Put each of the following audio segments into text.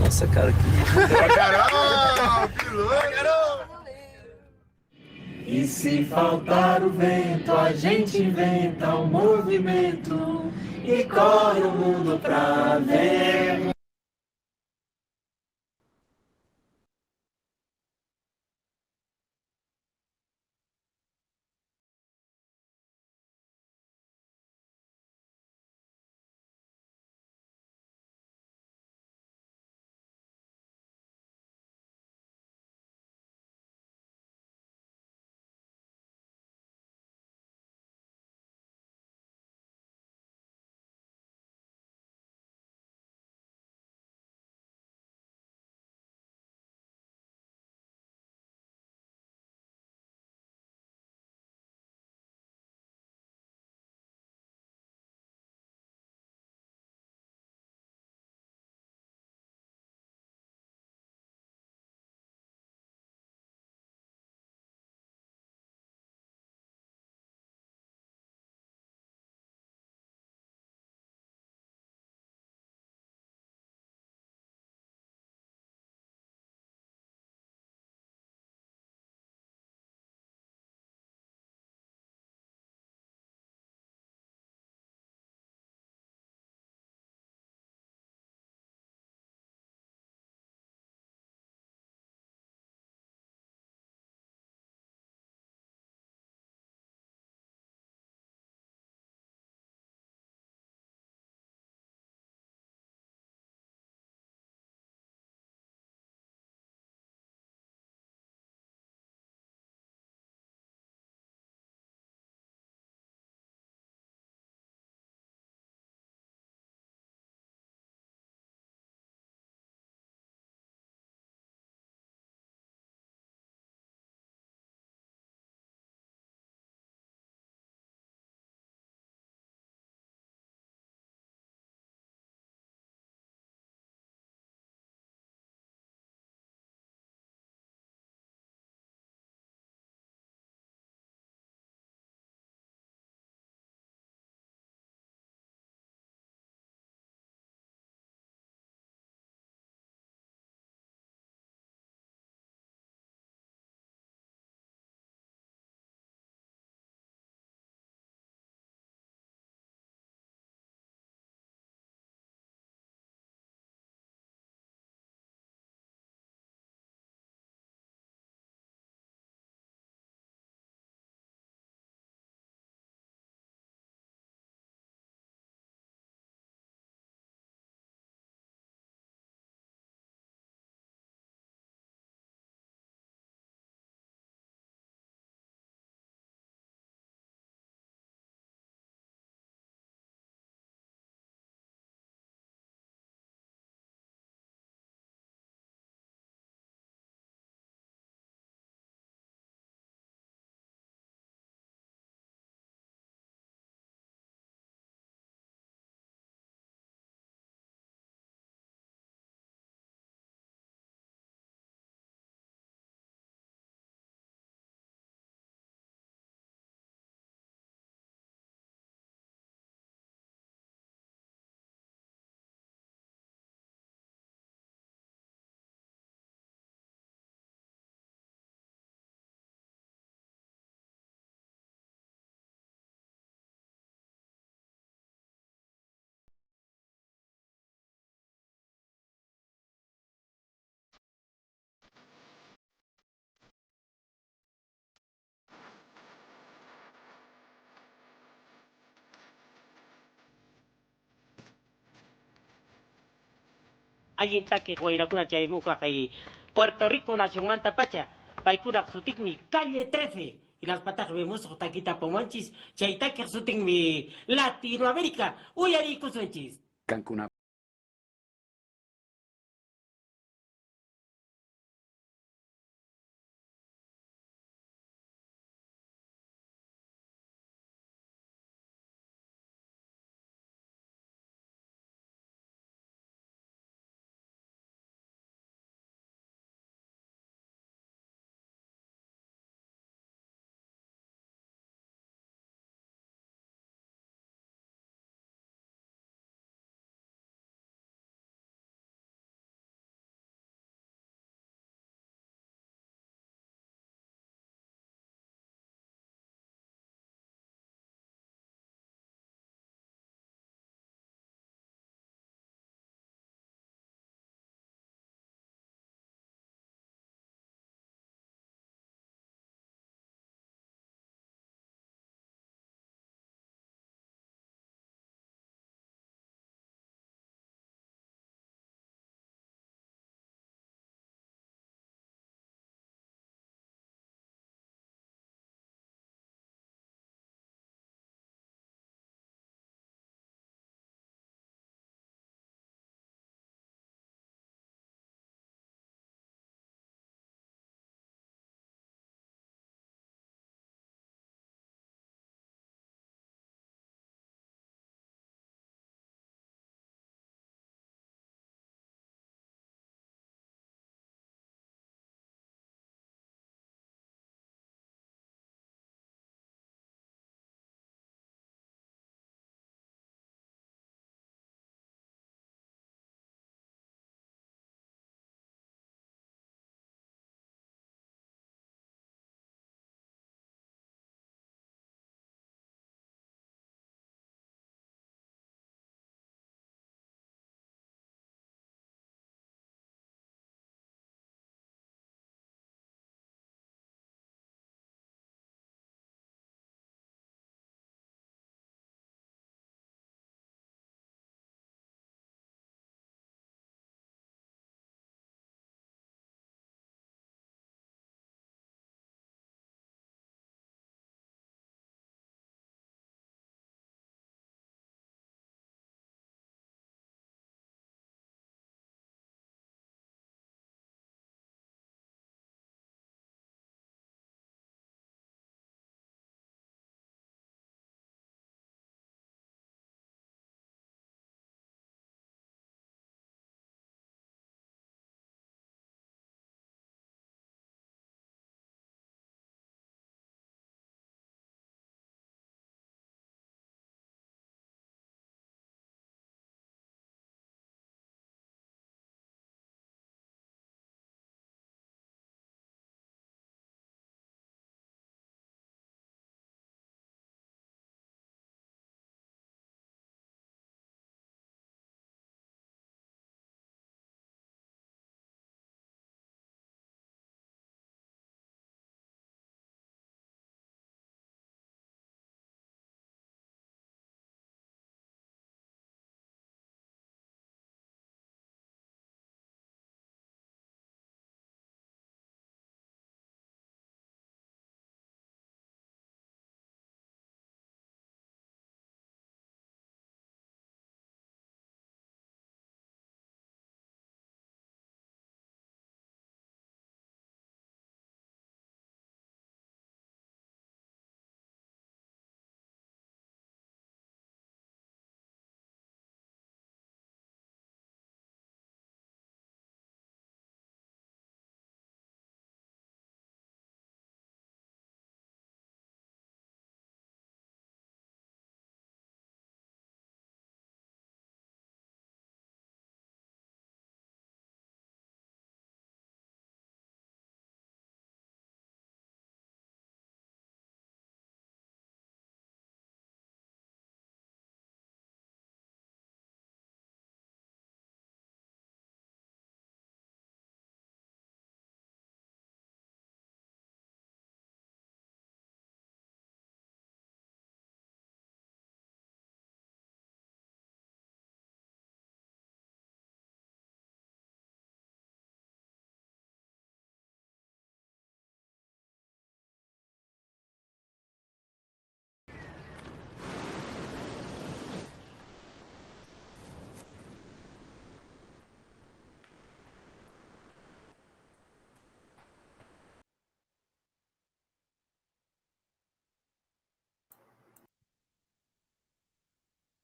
Nossa, cara, Carol! Que louco! E se faltar o vento, a gente inventa um movimento e corre o mundo pra ver. Alguien que juega kuna chay muka kay Puerto Rico nacional tapacha paikuna sutik mi calle 13 y las patas vemos taquita pomanchis chay que sutik mi Latinoamérica uyari kusunchis Cancún.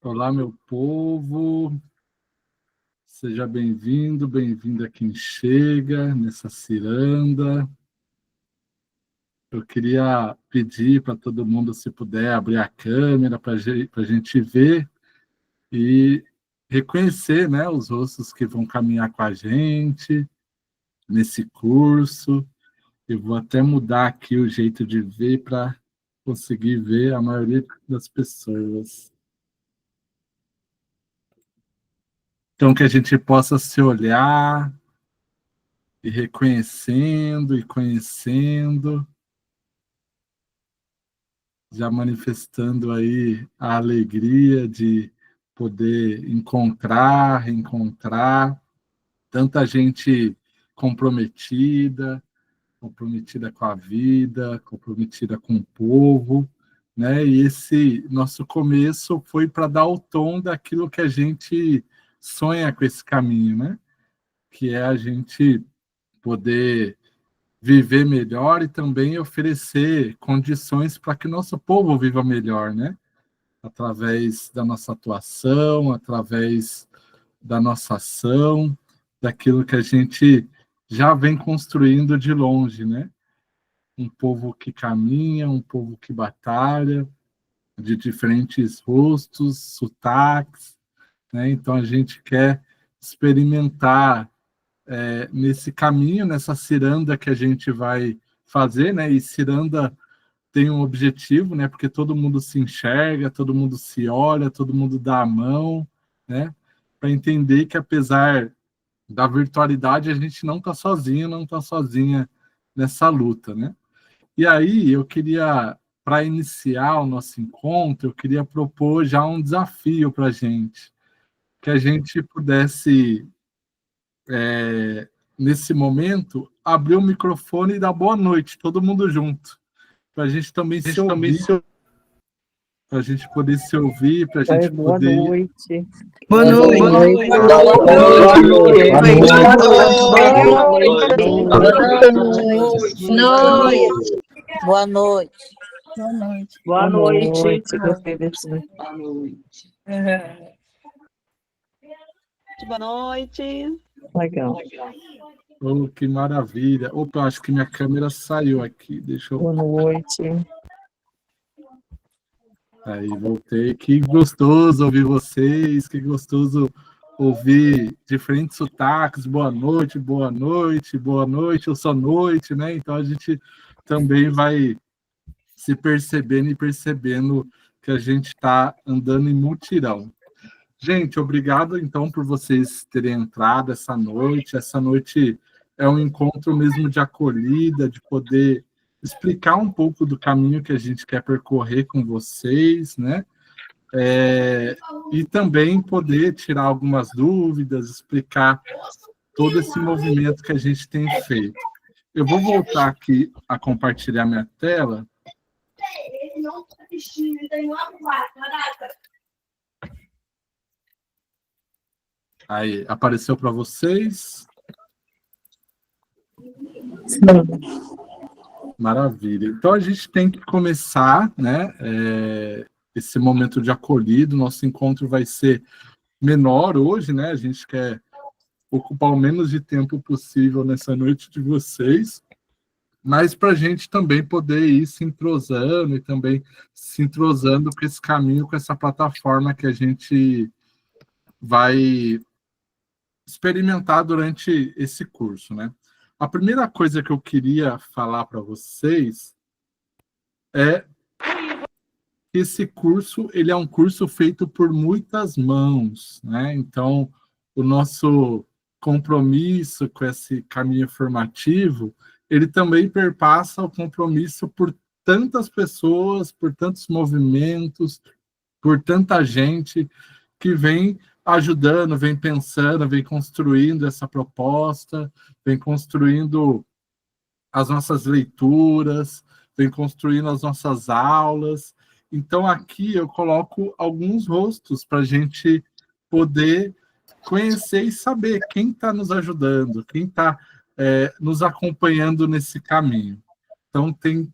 Olá, meu povo. Seja bem-vindo, bem-vinda quem chega nessa ciranda. Eu queria pedir para todo mundo, se puder, abrir a câmera para a gente ver e reconhecer, né, os rostos que vão caminhar com a gente nesse curso. Eu vou até mudar aqui o jeito de ver para conseguir ver a maioria das pessoas. Então, que a gente possa se olhar e reconhecendo e conhecendo, já manifestando aí a alegria de poder encontrar, reencontrar tanta gente comprometida, comprometida com a vida, comprometida com o povo, né? E esse nosso começo foi para dar o tom daquilo que a gente sonha com esse caminho, né? Que é a gente poder viver melhor e também oferecer condições para que nosso povo viva melhor, né? Através da nossa atuação, através da nossa ação, daquilo que a gente já vem construindo de longe, né? Um povo que caminha, um povo que batalha, de diferentes rostos, sotaques, né? Então a gente quer experimentar nesse caminho, nessa ciranda que a gente vai fazer, né? E ciranda tem um objetivo, né? Porque todo mundo se enxerga, todo mundo se olha, todo mundo dá a mão, né? Para entender que apesar da virtualidade, a gente não está sozinho, não está sozinha nessa luta, né? E aí eu queria, para iniciar o nosso encontro, eu queria propor já um desafio para a gente, que a gente pudesse nesse momento, abrir o microfone e dar boa noite, todo mundo junto, para a gente também se ouvir, para a gente poder se ouvir, para a gente Boa poder... noite. Boa noite. Boa noite. Boa noite. Boa noite. Boa noite. Legal. Oh, que maravilha. Opa, acho que minha câmera saiu aqui. Deixa eu... Boa noite. Aí, voltei. Que gostoso ouvir vocês, que gostoso ouvir diferentes sotaques. Boa noite, boa noite, boa noite, ou só noite, né? Então a gente também vai se percebendo e percebendo que a gente está andando em mutirão. Gente, obrigado, então, por vocês terem entrado essa noite. Essa noite é um encontro mesmo de acolhida, de poder explicar um pouco do caminho que a gente quer percorrer com vocês, né? E também poder tirar algumas dúvidas, explicar todo esse movimento que a gente tem feito. Eu vou voltar aqui a compartilhar minha tela. Aí, apareceu para vocês? Maravilha. Então, a gente tem que começar, né, esse momento de acolhido. Nosso encontro vai ser menor hoje, né? A gente quer ocupar o menos de tempo possível nessa noite de vocês, mas para a gente também poder ir se entrosando e também se entrosando com esse caminho, com essa plataforma que a gente vai experimentar durante esse curso, né? A primeira coisa que eu queria falar para vocês é que esse curso, ele é um curso feito por muitas mãos, né? Então, o nosso compromisso com esse caminho formativo, ele também perpassa o compromisso por tantas pessoas, por tantos movimentos, por tanta gente que vem ajudando, vem pensando, vem construindo essa proposta, vem construindo as nossas leituras, vem construindo as nossas aulas. Então, aqui eu coloco alguns rostos para a gente poder conhecer e saber quem está nos ajudando, quem está nos acompanhando nesse caminho. Então, tem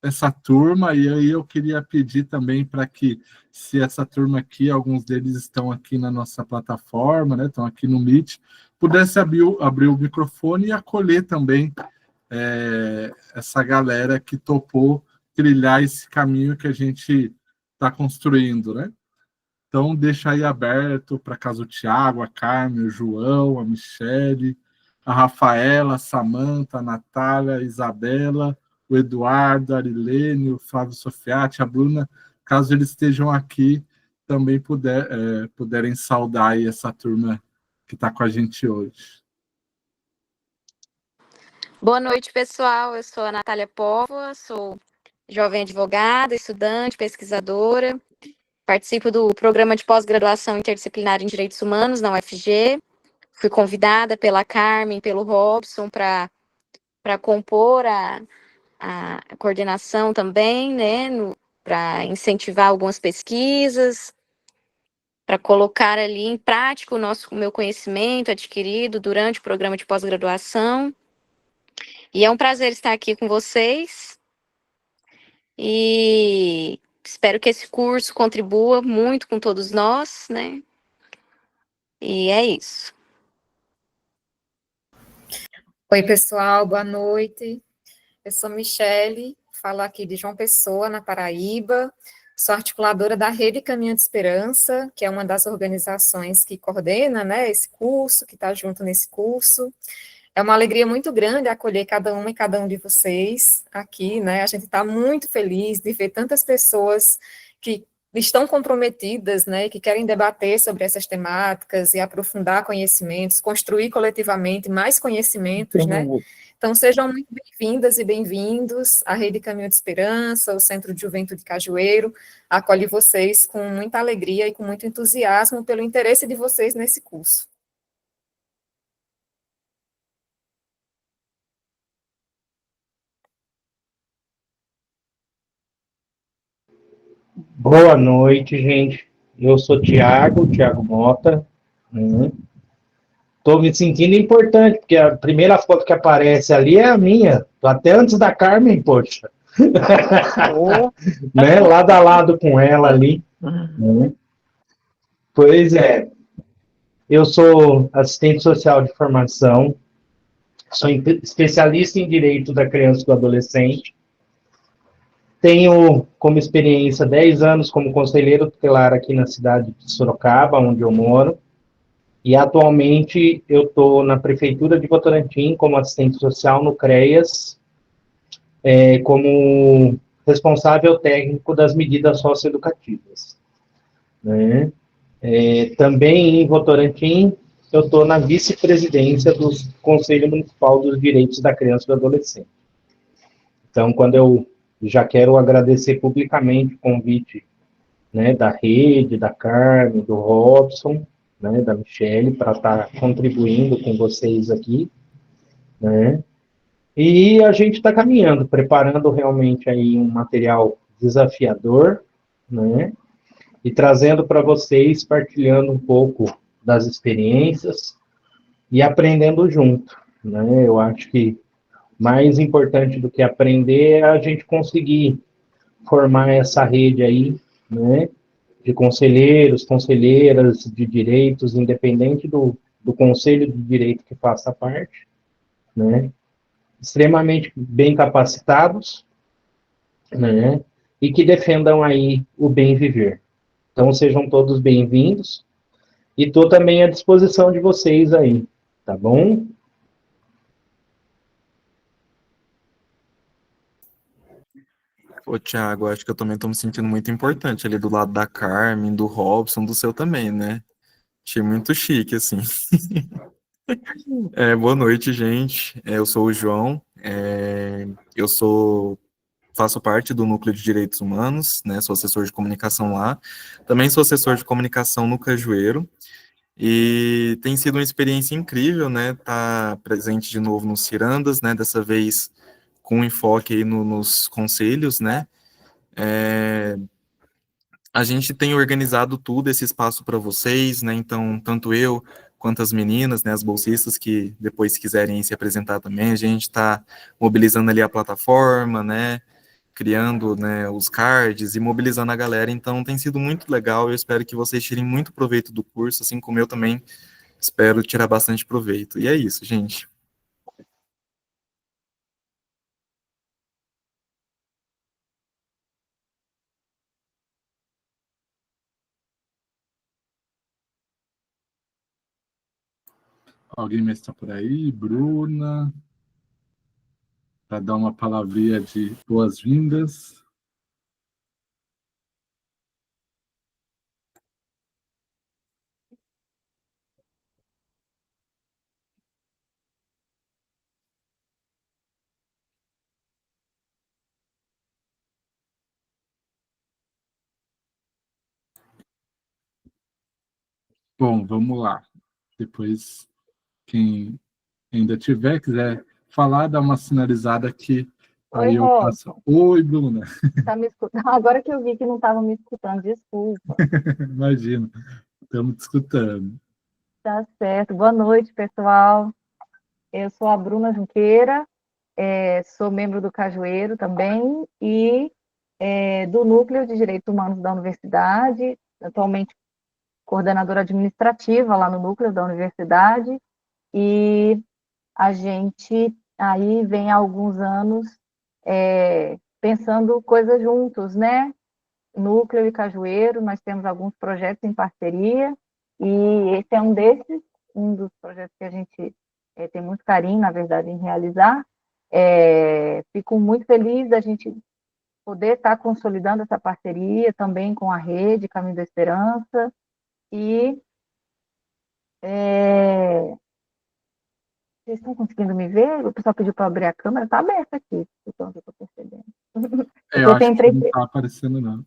essa turma, e aí eu queria pedir também para que, se essa turma aqui, alguns deles estão aqui na nossa plataforma, né, estão aqui no Meet, pudesse abrir o microfone e acolher também essa galera que topou trilhar esse caminho que a gente está construindo, né? Então, deixa aí aberto para caso o Tiago, a Carmen, o João, a Michele, a Rafaela, a Samanta, a Natália, a Isabela, o Eduardo, a Arilene, o Flávio Sofiati, a Bruna, caso eles estejam aqui, também puderem saudar aí essa turma que está com a gente hoje. Boa noite, pessoal. Eu sou a Natália Póvoa, sou jovem advogada, estudante, pesquisadora. Participo do programa de pós-graduação interdisciplinar em Direitos Humanos na UFG. Fui convidada pela Carmen, pelo Robson, para compor a coordenação também, né, para incentivar algumas pesquisas, para colocar ali em prática o meu conhecimento adquirido durante o programa de pós-graduação. E é um prazer estar aqui com vocês. E espero que esse curso contribua muito com todos nós, né? E é isso. Oi, pessoal, boa noite. Eu sou Michele, falo aqui de João Pessoa, na Paraíba. Sou articuladora da Rede Caminho de Esperança, que é uma das organizações que coordena, né, esse curso, que está junto nesse curso. É uma alegria muito grande acolher cada uma e cada um de vocês aqui, né? A gente está muito feliz de ver tantas pessoas que estão comprometidas, né, que querem debater sobre essas temáticas e aprofundar conhecimentos, construir coletivamente mais conhecimentos, né? Então, sejam muito bem-vindas e bem-vindos à Rede Caminho de Esperança, o Centro de Juventude Cajueiro, acolhe vocês com muita alegria e com muito entusiasmo pelo interesse de vocês nesse curso. Boa noite, gente. Eu sou Tiago Mota. Estou me sentindo importante, porque a primeira foto que aparece ali é a minha. Tô até antes da Carmen, poxa. Né? Lado a lado com ela ali. Pois é. Eu sou assistente social de formação, sou especialista em direito da criança e do adolescente. Tenho como experiência 10 anos como conselheiro tutelar aqui na cidade de Sorocaba, onde eu moro. E atualmente eu estou na Prefeitura de Votorantim como assistente social no CREAS, como responsável técnico das medidas socioeducativas. Né? Também em Votorantim eu estou na vice-presidência do Conselho Municipal dos Direitos da Criança e do Adolescente. Então, quando eu já quero agradecer publicamente o convite, né, da Rede, da Carmen, do Robson, né, da Michele, para estar contribuindo com vocês aqui, né, e a gente está caminhando, preparando realmente aí um material desafiador, né, e trazendo para vocês, partilhando um pouco das experiências e aprendendo junto, né, eu acho que mais importante do que aprender é a gente conseguir formar essa rede aí, né, de conselheiros, conselheiras de direitos, independente do conselho de direito que faça parte, né, extremamente bem capacitados, né, e que defendam aí o bem viver. Então, sejam todos bem-vindos, e estou também à disposição de vocês aí, tá bom? Ô, Thiago, acho que eu também estou me sentindo muito importante ali do lado da Carmen, do Robson, do seu também, né? Achei muito chique, assim. Boa noite, gente. Eu sou o João. Faço parte do Núcleo de Direitos Humanos, né? Sou assessor de comunicação lá. Também sou assessor de comunicação no Cajueiro. E tem sido uma experiência incrível, né? Estar presente de novo nos Cirandas, né? Dessa vez com enfoque aí nos conselhos, né? A gente tem organizado tudo, esse espaço para vocês, né? Então, tanto eu quanto as meninas, né, as bolsistas que depois quiserem se apresentar também, a gente está mobilizando ali a plataforma, né? criando, né, os cards e mobilizando a galera, então tem sido muito legal, eu espero que vocês tirem muito proveito do curso, assim como eu também espero tirar bastante proveito. E é isso, gente. Alguém mais está por aí? Bruna? Para dar uma palavrinha de boas-vindas. Bom, vamos lá. Depois, quem ainda quiser falar, dá uma sinalizada aqui. Oi, Aí eu passo. Robson. Oi, Bruna. Tá me escutando? Agora que eu vi que não estava me escutando, desculpa. Imagina, estamos te escutando. Tá certo. Boa noite, pessoal. Eu sou a Bruna Junqueira, sou membro do Cajueiro também e do Núcleo de Direitos Humanos da Universidade, atualmente coordenadora administrativa lá no Núcleo da Universidade, e a gente aí vem há alguns anos pensando coisas juntos, né? Núcleo e Cajueiro, nós temos alguns projetos em parceria, e esse é um desses, um dos projetos que a gente tem muito carinho, na verdade, em realizar. Fico muito feliz da gente poder estar consolidando essa parceria também com a rede Caminho da Esperança, e vocês estão conseguindo me ver? O pessoal pediu para abrir a câmera, está aberta aqui, então eu estou percebendo. Eu acho que não está aparecendo, não.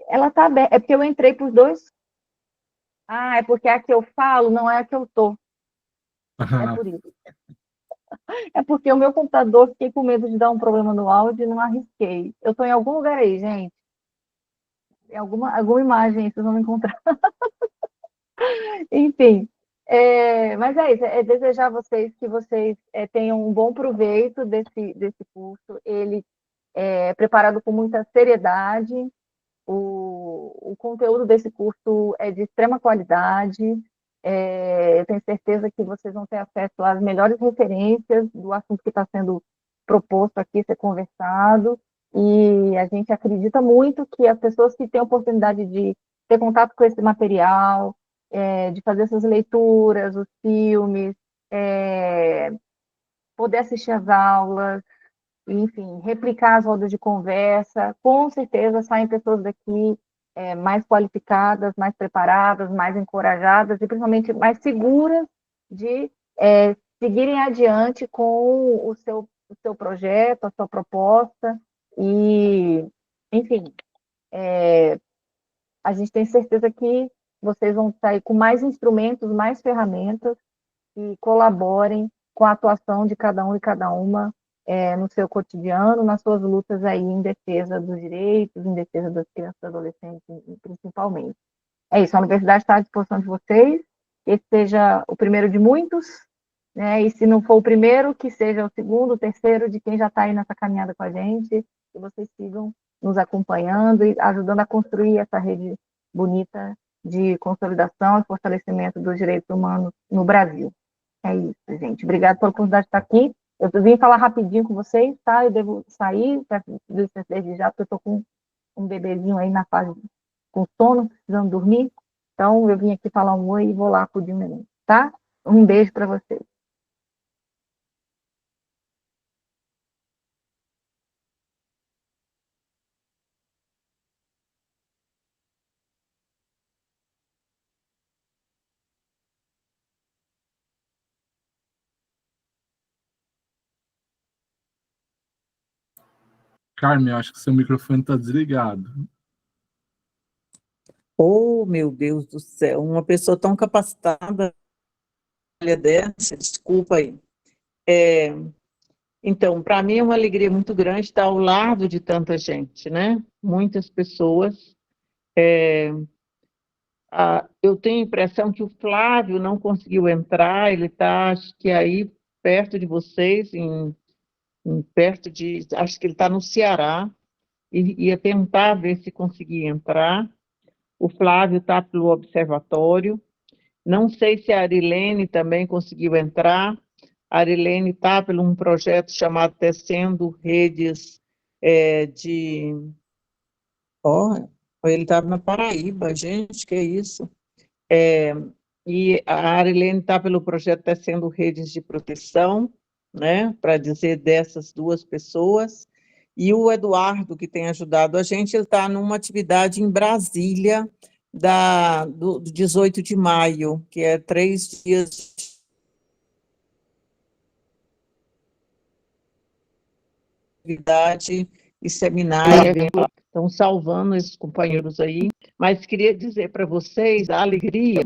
Ela está aberta, é porque eu entrei para os dois. Ah, é porque a que eu falo não é a que eu tô. É por isso. É porque o meu computador, fiquei com medo de dar um problema no áudio e não arrisquei. Eu estou em algum lugar aí, gente. Em alguma imagem aí, vocês vão me encontrar. Enfim, mas é isso, é desejar a vocês que vocês tenham um bom proveito desse curso. Ele é preparado com muita seriedade. O conteúdo desse curso é de extrema qualidade. Eu tenho certeza que vocês vão ter acesso às melhores referências do assunto que está sendo proposto aqui, ser conversado, e a gente acredita muito que as pessoas que têm a oportunidade de ter contato com esse material, de fazer essas leituras, os filmes, poder assistir às aulas, enfim, replicar as rodas de conversa, com certeza saem pessoas daqui mais qualificadas, mais preparadas, mais encorajadas e principalmente mais seguras de seguirem adiante com o seu projeto, a sua proposta, e, enfim, a gente tem certeza que vocês vão sair com mais instrumentos, mais ferramentas que colaborem com a atuação de cada um e cada uma no seu cotidiano, nas suas lutas aí em defesa dos direitos, em defesa das crianças e adolescentes, principalmente. É isso, a universidade está à disposição de vocês, que esse seja o primeiro de muitos, né, e se não for o primeiro, que seja o segundo, o terceiro de quem já está aí nessa caminhada com a gente, que vocês sigam nos acompanhando e ajudando a construir essa rede bonita de consolidação e fortalecimento dos direitos humanos no Brasil. É isso, gente. Obrigada pela oportunidade de estar aqui. Eu vim falar rapidinho com vocês, tá? Eu devo sair desde já, porque eu estou com um bebezinho aí na fase com sono, precisando dormir. Então, eu vim aqui falar um oi e vou lá acudir o neném, tá? Um beijo para vocês. Carmen, eu acho que seu microfone está desligado. Oh, meu Deus do céu, uma pessoa tão capacitada dessa, desculpa aí. Então, para mim é uma alegria muito grande estar ao lado de tanta gente, né? Muitas pessoas. Eu tenho a impressão que o Flávio não conseguiu entrar, ele está, acho que aí, perto de vocês, perto de, acho que ele está no Ceará, e ia tentar ver se conseguia entrar. O Flávio está pelo observatório. Não sei se a Arilene também conseguiu entrar. A Arilene está por um projeto chamado Tecendo Redes de... Ó, ele estava na Paraíba, gente, que isso? E a Arilene está pelo projeto Tecendo Redes de Proteção, né, para dizer dessas duas pessoas. E o Eduardo, que tem ajudado a gente, ele está numa atividade em Brasília, do 18 de maio, que é 3 dias de atividade e seminário. Estão salvando esses companheiros aí, mas queria dizer para vocês a alegria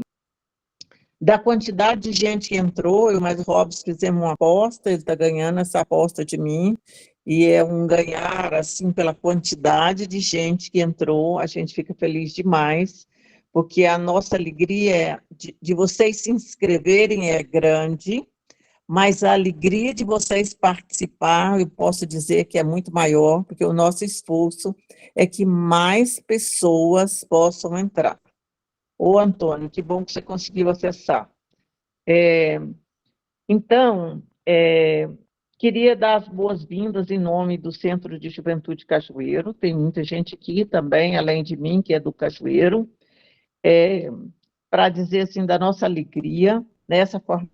da quantidade de gente que entrou. Eu mais o Robson fizemos uma aposta, ele está ganhando essa aposta de mim, e é um ganhar, assim, pela quantidade de gente que entrou. A gente fica feliz demais, porque a nossa alegria de vocês se inscreverem é grande, mas a alegria de vocês participar, eu posso dizer que é muito maior, porque o nosso esforço é que mais pessoas possam entrar. Ô, Antônio, que bom que você conseguiu acessar. Então, queria dar as boas-vindas em nome do Centro de Juventude Cajueiro. Tem muita gente aqui também, além de mim, que é do Cajueiro, para dizer assim da nossa alegria nessa formação,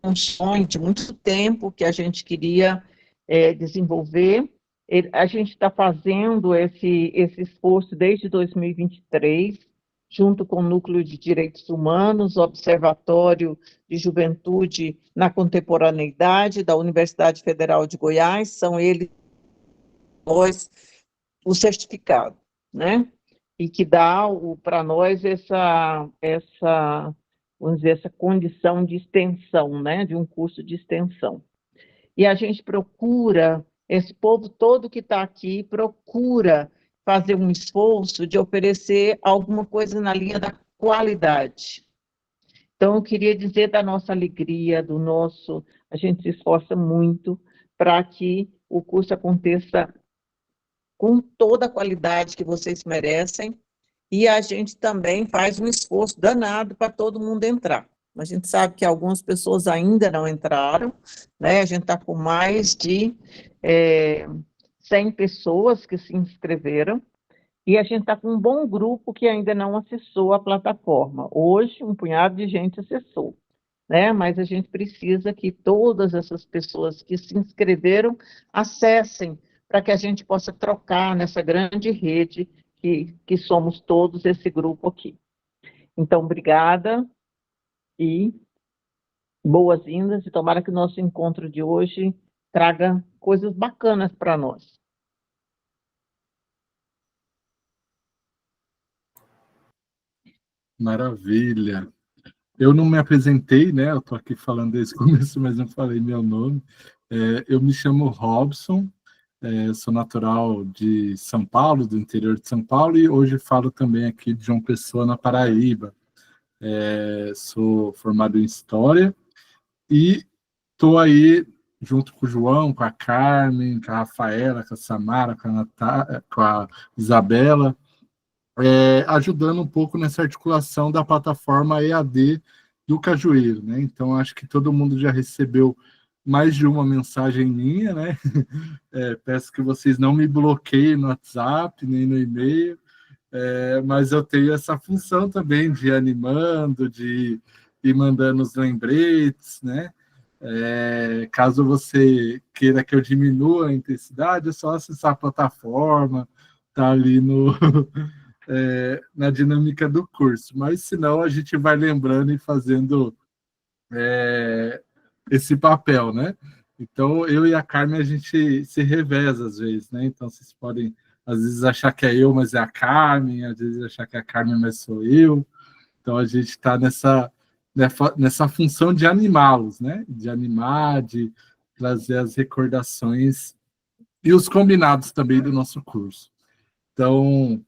um sonho de muito tempo que a gente queria desenvolver. A gente está fazendo esse esforço desde 2023, junto com o Núcleo de Direitos Humanos, Observatório de Juventude na Contemporaneidade da Universidade Federal de Goiás. São eles o certificado, né? E que dá para nós essa, vamos dizer, essa condição de extensão, né? De um curso de extensão. E a gente procura, esse povo todo que está aqui, procura fazer um esforço de oferecer alguma coisa na linha da qualidade. Então, eu queria dizer da nossa alegria, a gente se esforça muito para que o curso aconteça com toda a qualidade que vocês merecem, e a gente também faz um esforço danado para todo mundo entrar. A gente sabe que algumas pessoas ainda não entraram, né? A gente está com mais de 100 pessoas que se inscreveram, e a gente está com um bom grupo que ainda não acessou a plataforma. Hoje, um punhado de gente acessou, né? Mas a gente precisa que todas essas pessoas que se inscreveram acessem, para que a gente possa trocar nessa grande rede que somos todos esse grupo aqui. Então, obrigada e boas-vindas, e tomara que o nosso encontro de hoje traga coisas bacanas para nós. Maravilha. Eu não me apresentei, né? Eu estou aqui falando desde o começo, mas não falei meu nome. Eu me chamo Robson, sou natural de São Paulo, do interior de São Paulo, e hoje falo também aqui de João Pessoa, na Paraíba. Sou formado em História e estou aí junto com o João, com a Carmen, com a Rafaela, com a Samara, com a Isabela, ajudando um pouco nessa articulação da plataforma EAD do Cajueiro, né? Então, acho que todo mundo já recebeu mais de uma mensagem minha, né? Peço que vocês não me bloqueiem no WhatsApp, nem no e-mail, mas eu tenho essa função também de ir animando, de ir mandando os lembretes, né? Caso você queira que eu diminua a intensidade, é só acessar a plataforma, tá ali na dinâmica do curso, mas senão a gente vai lembrando e fazendo esse papel, né? Então, eu e a Carmen, a gente se reveza às vezes, né? Então, vocês podem, às vezes, achar que é eu, mas é a Carmen, às vezes achar que é a Carmen, mas sou eu. Então, a gente está nessa função de animá-los, né? De animar, de trazer as recordações e os combinados também do nosso curso. Então,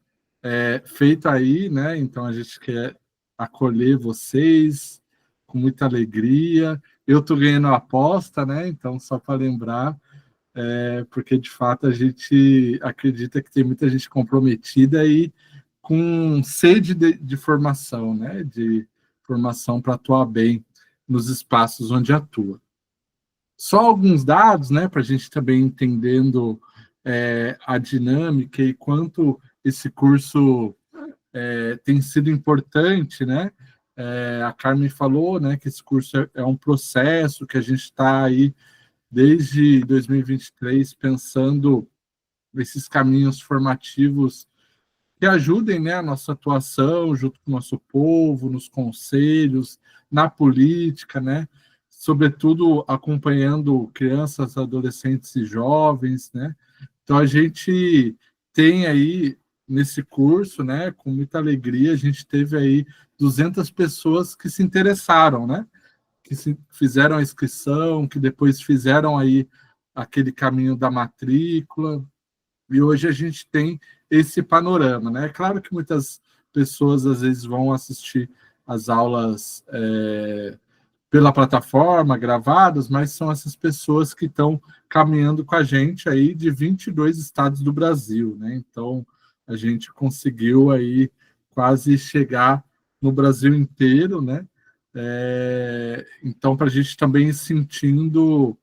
feito aí, né? Então, a gente quer acolher vocês com muita alegria. Eu estou ganhando a aposta, né? Então, só para lembrar, porque de fato a gente acredita que tem muita gente comprometida e com sede de formação, né? De formação para atuar bem nos espaços onde atua. Só alguns dados, né, para a gente também entendendo a dinâmica e quanto esse curso tem sido importante, né? A Carmen falou, né, que esse curso é um processo que a gente está aí desde 2023 pensando esses caminhos formativos que ajudem, né, a nossa atuação junto com o nosso povo, nos conselhos, na política, né, sobretudo acompanhando crianças, adolescentes e jovens, né. Então a gente tem aí nesse curso, né, com muita alegria, a gente teve aí 200 pessoas que se interessaram, né, que fizeram a inscrição, que depois fizeram aí aquele caminho da matrícula, e hoje a gente tem esse panorama, né? É claro que muitas pessoas às vezes vão assistir as aulas pela plataforma, gravadas, mas são essas pessoas que estão caminhando com a gente aí de 22 estados do Brasil, né? Então, a gente conseguiu aí quase chegar no Brasil inteiro, né? Então, para a gente também ir sentindo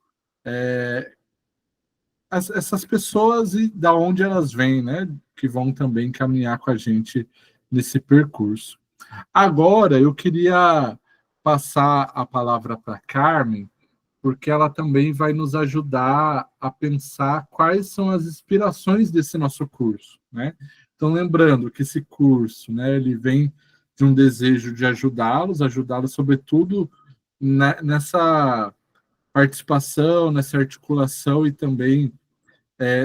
essas pessoas e da onde elas vêm, né? Que vão também caminhar com a gente nesse percurso. Agora, eu queria passar a palavra para a Carmen, porque ela também vai nos ajudar a pensar quais são as inspirações desse nosso curso, né? Então, lembrando que esse curso, né, ele vem de um desejo de ajudá-los sobretudo nessa participação, nessa articulação e também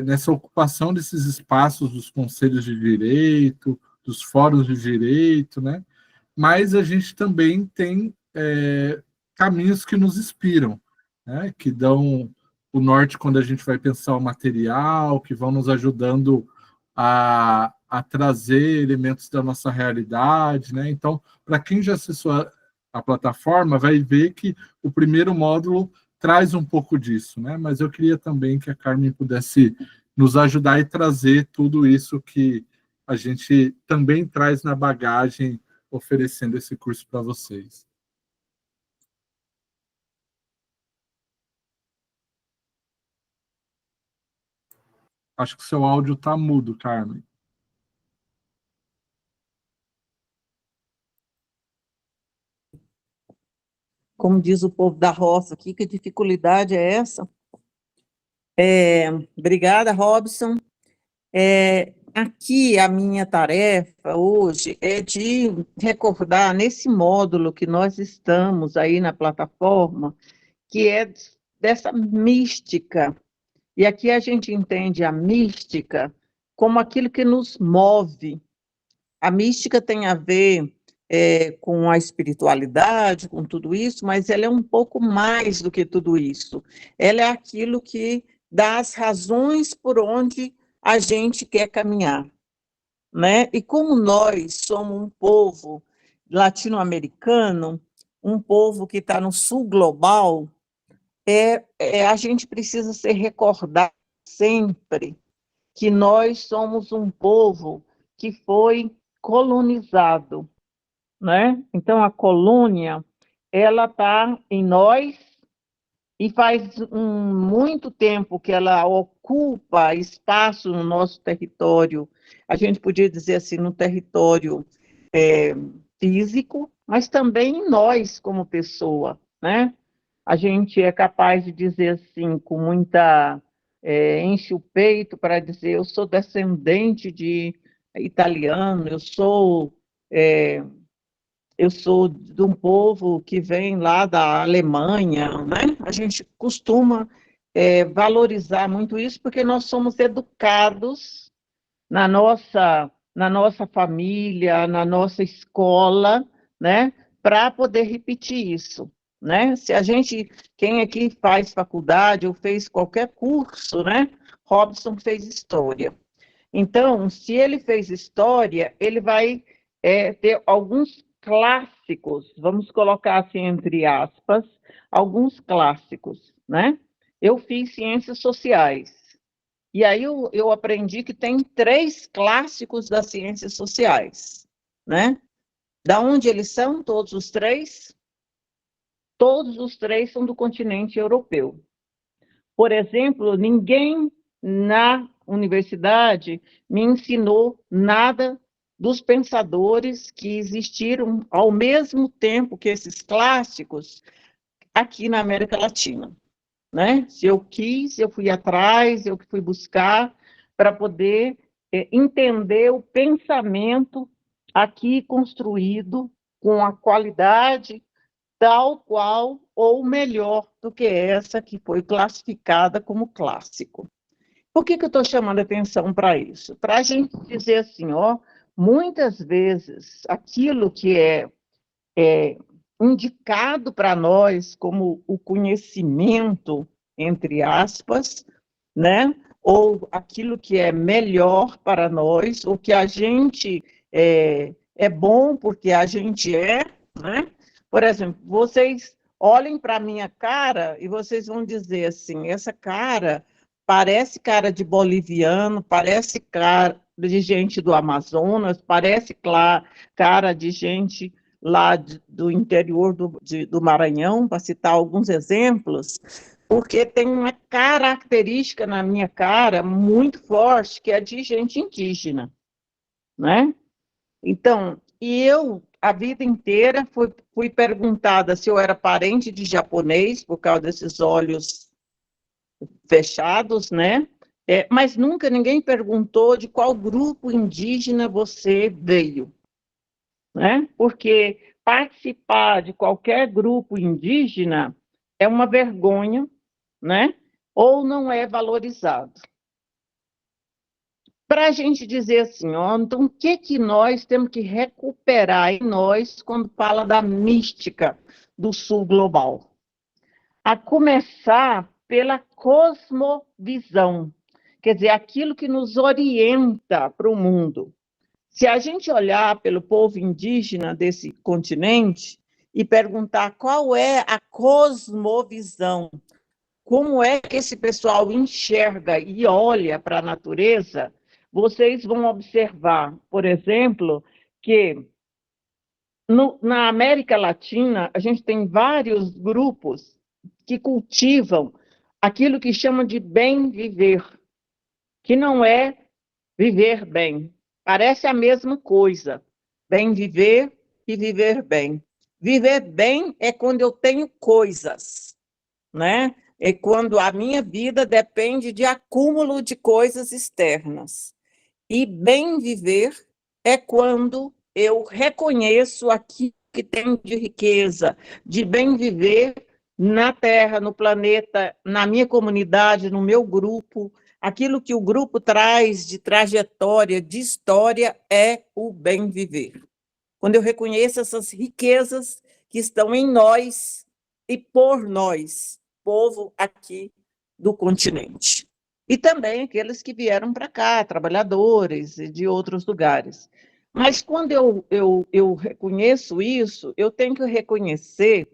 nessa ocupação desses espaços dos conselhos de direito, dos fóruns de direito, né? Mas a gente também tem caminhos que nos inspiram, né? Que dão o norte quando a gente vai pensar o material, que vão nos ajudando a trazer elementos da nossa realidade, né? Então, para quem já acessou a plataforma, vai ver que o primeiro módulo traz um pouco disso, né? Mas eu queria também que a Carmen pudesse nos ajudar e trazer tudo isso que a gente também traz na bagagem, oferecendo esse curso para vocês. Acho que o seu áudio está mudo, Carmen. Como diz o povo da roça aqui, que dificuldade é essa? Obrigada, Robson. Aqui a minha tarefa hoje é de recordar nesse módulo que nós estamos aí na plataforma, que é dessa mística. E aqui a gente entende a mística como aquilo que nos move. A mística tem a ver com a espiritualidade, com tudo isso, mas ela é um pouco mais do que tudo isso. Ela é aquilo que dá as razões por onde a gente quer caminhar, né? E como nós somos um povo latino-americano, um povo que está no sul global, a gente precisa ser recordado sempre que nós somos um povo que foi colonizado, né? Então, a colônia, ela está em nós, e faz muito tempo que ela ocupa espaço no nosso território, a gente podia dizer assim, no território físico, mas também em nós como pessoa, né? A gente é capaz de dizer assim, com muita... enche o peito para dizer, eu sou descendente de italiano, eu sou de um povo que vem lá da Alemanha, né? A gente costuma valorizar muito isso, porque nós somos educados na nossa família, na nossa escola, né? Para poder repetir isso, né? Se a gente, quem aqui faz faculdade ou fez qualquer curso, né? Robson fez história. Então, se ele fez história, ele vai ter alguns clássicos, vamos colocar assim entre aspas, alguns clássicos, né? eu fiz ciências sociais. E aí eu aprendi que tem 3 clássicos das ciências sociais, né? Da onde eles são, todos os 3? Todos os 3 são do continente europeu. Por exemplo, ninguém na universidade me ensinou nada dos pensadores que existiram ao mesmo tempo que esses clássicos aqui na América Latina, né? Se eu quis, eu fui atrás, eu fui buscar para poder entender o pensamento aqui construído com a qualidade tal qual ou melhor do que essa que foi classificada como clássico. Por que eu estou chamando a atenção para isso? Para a gente dizer assim, ó, muitas vezes aquilo que é indicado para nós como o conhecimento, entre aspas, né? Ou aquilo que é melhor para nós, ou que a gente é bom porque a gente é, né? Por exemplo, vocês olhem para a minha cara e vocês vão dizer assim, essa cara parece cara de boliviano, parece cara de gente do Amazonas, parece cara de gente lá do interior do Maranhão, para citar alguns exemplos, porque tem uma característica na minha cara muito forte, que é de gente indígena, né? Então, e eu, a vida inteira, fui perguntada se eu era parente de japonês, por causa desses olhos fechados, né? Mas nunca ninguém perguntou de qual grupo indígena você veio, né? Porque participar de qualquer grupo indígena é uma vergonha, né? Ou não é valorizado. Para a gente dizer assim, ó, então o que nós temos que recuperar em nós quando fala da mística do sul global? A começar pela cosmovisão, quer dizer, aquilo que nos orienta para o mundo. Se a gente olhar pelo povo indígena desse continente e perguntar qual é a cosmovisão, como é que esse pessoal enxerga e olha para a natureza, vocês vão observar, por exemplo, que na América Latina a gente tem vários grupos que cultivam aquilo que chamam de bem viver, que não é viver bem. Parece a mesma coisa, bem viver e viver bem. Viver bem é quando eu tenho coisas, né? É quando a minha vida depende de acúmulo de coisas externas. E bem viver é quando eu reconheço aquilo que tem de riqueza, de bem viver na Terra, no planeta, na minha comunidade, no meu grupo. Aquilo que o grupo traz de trajetória, de história, é o bem viver. Quando eu reconheço essas riquezas que estão em nós e por nós, povo aqui do continente. E também aqueles que vieram para cá, trabalhadores de outros lugares. Mas quando eu reconheço isso, eu tenho que reconhecer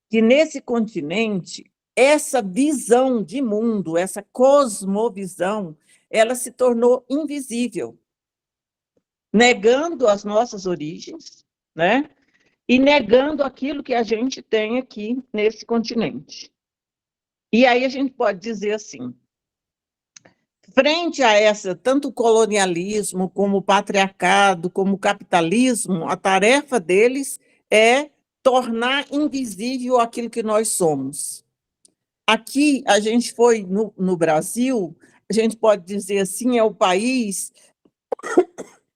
que nesse continente, essa visão de mundo, essa cosmovisão, ela se tornou invisível, negando as nossas origens, né? E negando aquilo que a gente tem aqui nesse continente. E aí a gente pode dizer assim, frente a essa, tanto o colonialismo, como o patriarcado, como o capitalismo, a tarefa deles é tornar invisível aquilo que nós somos. Aqui, a gente foi no Brasil, a gente pode dizer assim, é o país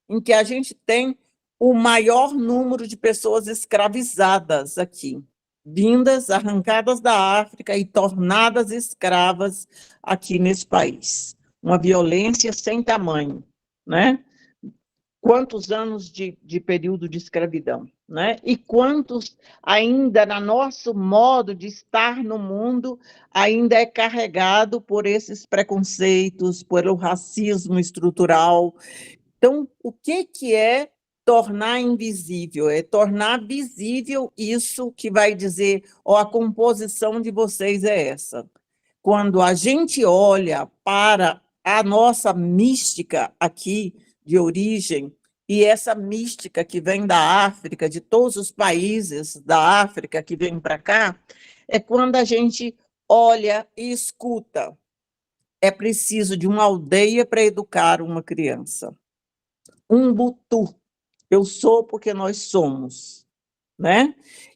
em que a gente tem o maior número de pessoas escravizadas aqui, vindas, arrancadas da África e tornadas escravas aqui nesse país. Uma violência sem tamanho, né? Quantos anos de período de escravidão, né? E quantos ainda, no nosso modo de estar no mundo, ainda é carregado por esses preconceitos, pelo racismo estrutural. Então, o que é tornar invisível? É tornar visível isso que vai dizer, ó, a composição de vocês é essa. quando a gente olha para a nossa mística aqui de origem, e essa mística que vem da África, de todos os países da África que vem para cá, é quando a gente olha e escuta. É preciso de uma aldeia para educar uma criança. Umbutu, eu sou porque nós somos, né?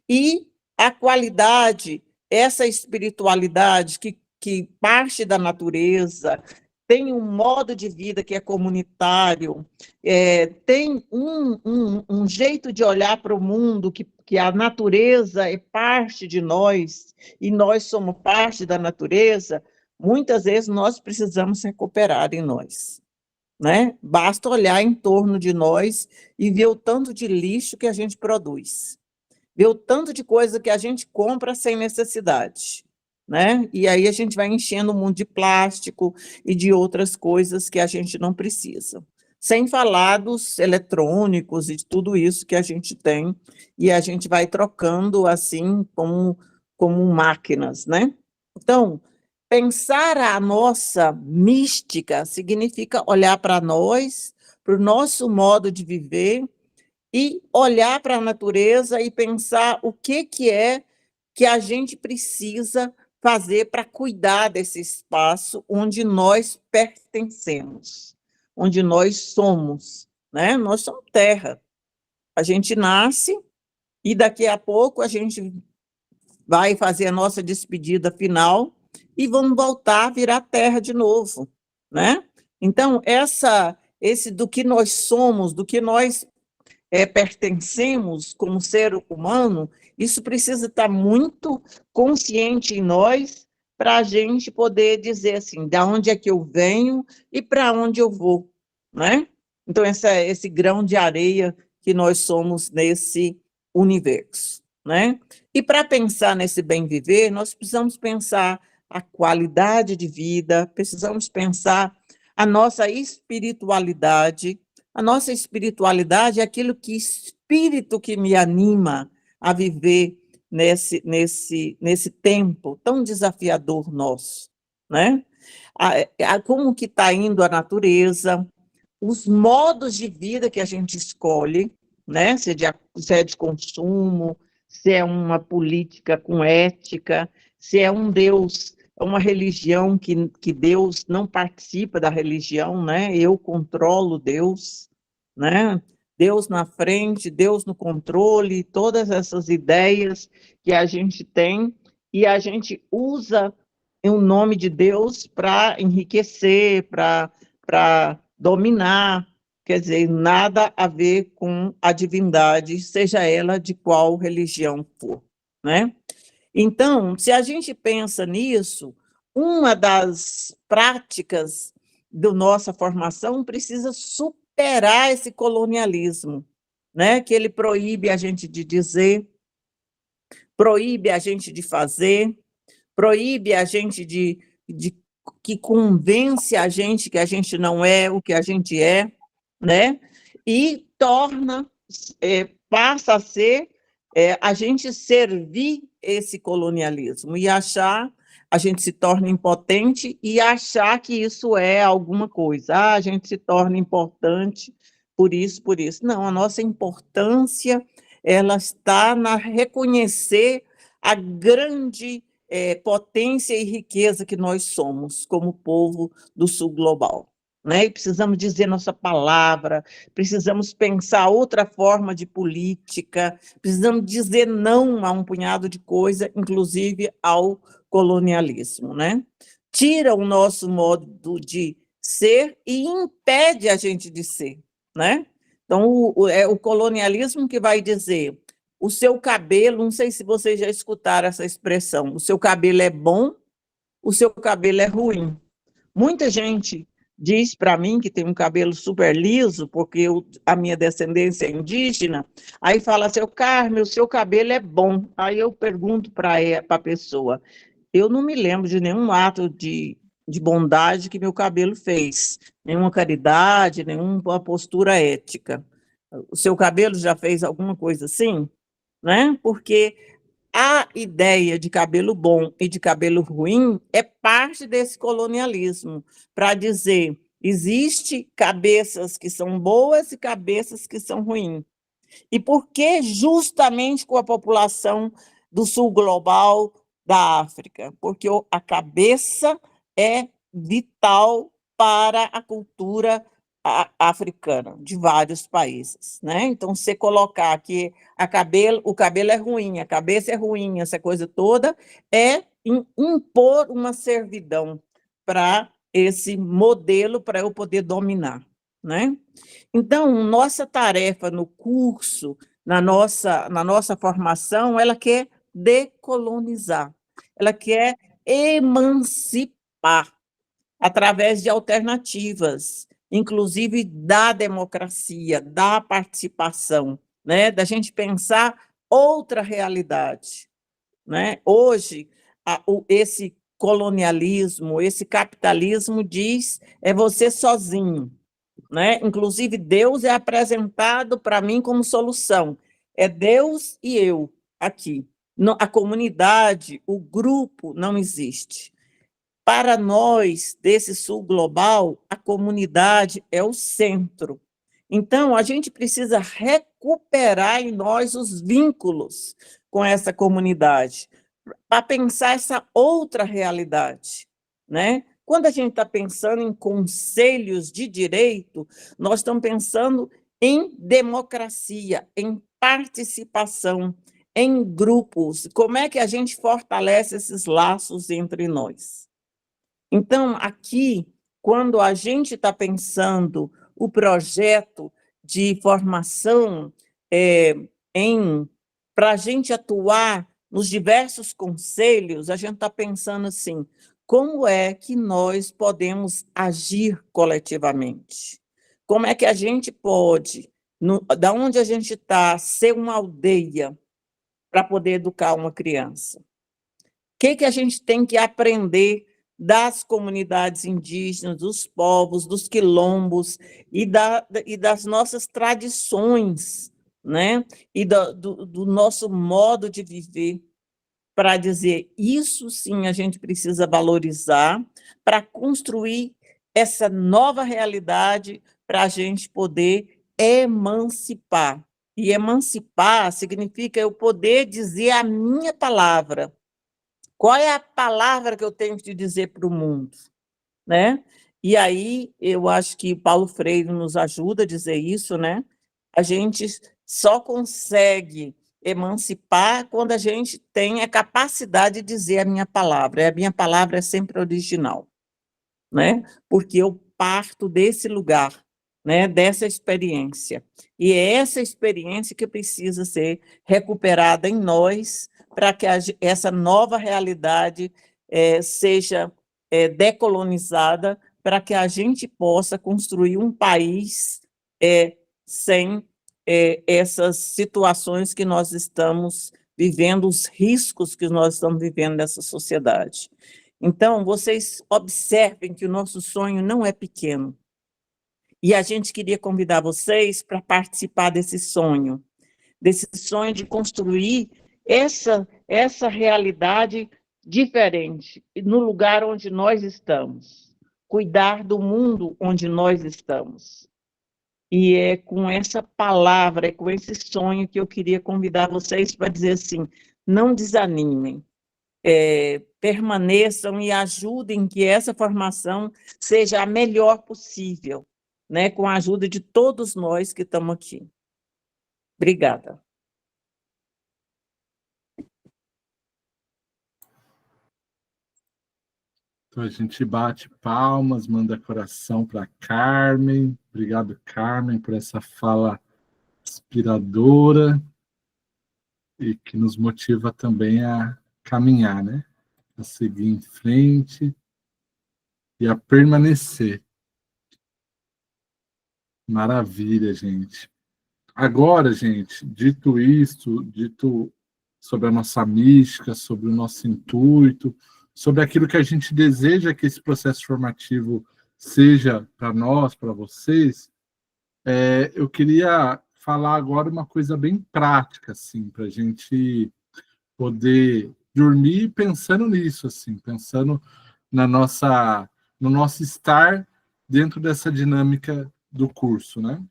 E a qualidade, essa espiritualidade que parte da natureza, tem um modo de vida que é comunitário, tem um jeito de olhar para o mundo, que a natureza é parte de nós, e nós somos parte da natureza, muitas vezes nós precisamos recuperar em nós, né? Basta olhar em torno de nós e ver o tanto de lixo que a gente produz, ver o tanto de coisa que a gente compra sem necessidade, né? E aí a gente vai enchendo o mundo de plástico e de outras coisas que a gente não precisa. Sem falar dos eletrônicos e de tudo isso que a gente tem, e a gente vai trocando assim como máquinas, né? Então, pensar a nossa mística significa olhar para nós, para o nosso modo de viver, e olhar para a natureza e pensar o que é que a gente precisa fazer para cuidar desse espaço onde nós pertencemos, onde nós somos, né? Nós somos terra. A gente nasce e daqui a pouco a gente vai fazer a nossa despedida final e vamos voltar a virar terra de novo, né? Então, esse do que nós somos, do que nós pertencemos como ser humano, isso precisa estar muito consciente em nós para a gente poder dizer assim, da onde é que eu venho e para onde eu vou, né? Então, esse grão de areia que nós somos nesse universo, né? E para pensar nesse bem viver, nós precisamos pensar a qualidade de vida, precisamos pensar a nossa espiritualidade. A nossa espiritualidade é aquilo espírito que me anima a viver nesse tempo tão desafiador nosso, né? Como que está indo a natureza, os modos de vida que a gente escolhe, né? Se é de consumo, se é uma política com ética, se é um Deus, uma religião que Deus não participa da religião, né? Eu controlo Deus, né? Deus na frente, Deus no controle, todas essas ideias que a gente tem e a gente usa o nome de Deus para enriquecer, para dominar, quer dizer, nada a ver com a divindade, seja ela de qual religião for, né? Então, se a gente pensa nisso, uma das práticas da nossa formação precisa superar esse colonialismo, né? Que ele proíbe a gente de dizer, proíbe a gente de fazer, proíbe a gente que convence a gente que a gente não é o que a gente é, né? E passa a ser a gente servir esse colonialismo e achar, a gente se torna impotente e achar que isso é alguma coisa. A gente se torna importante por isso, por isso. Não, a nossa importância, ela está na reconhecer a grande potência e riqueza que nós somos como povo do sul global, né? E precisamos dizer nossa palavra, precisamos pensar outra forma de política, precisamos dizer não a um punhado de coisa, inclusive ao colonialismo, né? Tira o nosso modo de ser e impede a gente de ser, né? Então, é o colonialismo que vai dizer o seu cabelo, não sei se vocês já escutaram essa expressão, o seu cabelo é bom, o seu cabelo é ruim. Muita gente diz para mim que tem um cabelo super liso, porque a minha descendência é indígena, aí fala, seu Carmen, o seu cabelo é bom. Aí eu pergunto para a pessoa, eu não me lembro de nenhum ato de bondade que meu cabelo fez, nenhuma caridade, nenhuma postura ética. O seu cabelo já fez alguma coisa assim? Né? Porque a ideia de cabelo bom e de cabelo ruim é parte desse colonialismo, para dizer, existe cabeças que são boas e cabeças que são ruins. E por que justamente com a população do sul global da África? Porque a cabeça é vital para a cultura africana, de vários países, né? Então, você colocar que o cabelo é ruim, a cabeça é ruim, essa coisa toda, é impor uma servidão para esse modelo, para eu poder dominar, né? Então, nossa tarefa no curso, na nossa formação, ela quer decolonizar, ela quer emancipar através de alternativas, inclusive da democracia, da participação, né? Da gente pensar outra realidade, né? Hoje, esse colonialismo, esse capitalismo diz é você sozinho, né? Inclusive, Deus é apresentado para mim como solução. É Deus e eu aqui. A comunidade, o grupo não existe. Para nós, desse sul global, a comunidade é o centro. Então, a gente precisa recuperar em nós os vínculos com essa comunidade, para pensar essa outra realidade, né? Quando a gente está pensando em conselhos de direito, nós estamos pensando em democracia, em participação, em grupos. Como é que a gente fortalece esses laços entre nós? Então, aqui, quando a gente está pensando o projeto de formação para a gente atuar nos diversos conselhos, a gente está pensando assim, como é que nós podemos agir coletivamente? Como é que a gente pode, da onde a gente está, ser uma aldeia para poder educar uma criança? O que a gente tem que aprender das comunidades indígenas, dos povos, dos quilombos e das nossas tradições, né? E do nosso modo de viver, para dizer, isso sim a gente precisa valorizar, para construir essa nova realidade, para a gente poder emancipar. E emancipar significa eu poder dizer a minha palavra. Qual é a palavra que eu tenho que dizer para o mundo, né? E aí, eu acho que Paulo Freire nos ajuda a dizer isso, né? A gente só consegue emancipar quando a gente tem a capacidade de dizer a minha palavra. E a minha palavra é sempre original, né? Porque eu parto desse lugar, né? Dessa experiência. E é essa experiência que precisa ser recuperada em nós, para que essa nova realidade seja decolonizada, para que a gente possa construir um país sem essas situações que nós estamos vivendo, os riscos que nós estamos vivendo nessa sociedade. Então, vocês observem que o nosso sonho não é pequeno. E a gente queria convidar vocês para participar desse sonho de construir essa realidade diferente, no lugar onde nós estamos, cuidar do mundo onde nós estamos. E é com essa palavra, é com esse sonho que eu queria convidar vocês para dizer assim, não desanimem, permaneçam e ajudem que essa formação seja a melhor possível, né, com a ajuda de todos nós que estamos aqui. Obrigada. Então, a gente bate palmas, manda coração para Carmen. Obrigado, Carmen, por essa fala inspiradora e que nos motiva também a caminhar, né? A seguir em frente e a permanecer. Maravilha, gente. Agora, gente, dito isto, dito sobre a nossa mística, sobre o nosso intuito, sobre aquilo que a gente deseja que esse processo formativo seja para nós, para vocês, eu queria falar agora uma coisa bem prática, assim, para a gente poder dormir pensando nisso, assim, pensando no nosso estar dentro dessa dinâmica do curso, né?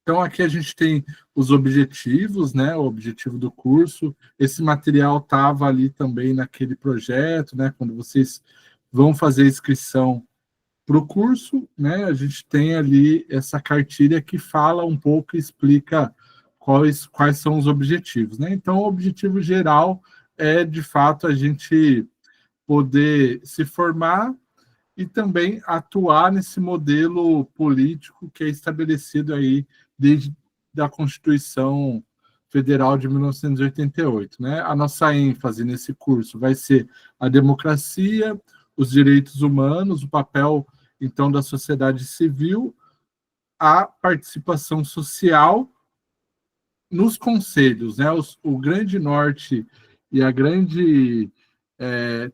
Então, aqui a gente tem os objetivos, né? O objetivo do curso. Esse material estava ali também naquele projeto, né? Quando vocês vão fazer a inscrição para o curso, né? A gente tem ali essa cartilha que fala um pouco e explica quais são os objetivos, né? Então, o objetivo geral é, de fato, a gente poder se formar e também atuar nesse modelo político que é estabelecido aí desde a Constituição Federal de 1988, né? A nossa ênfase nesse curso vai ser a democracia, os direitos humanos, o papel, então, da sociedade civil, a participação social nos conselhos, né? O grande norte e a grande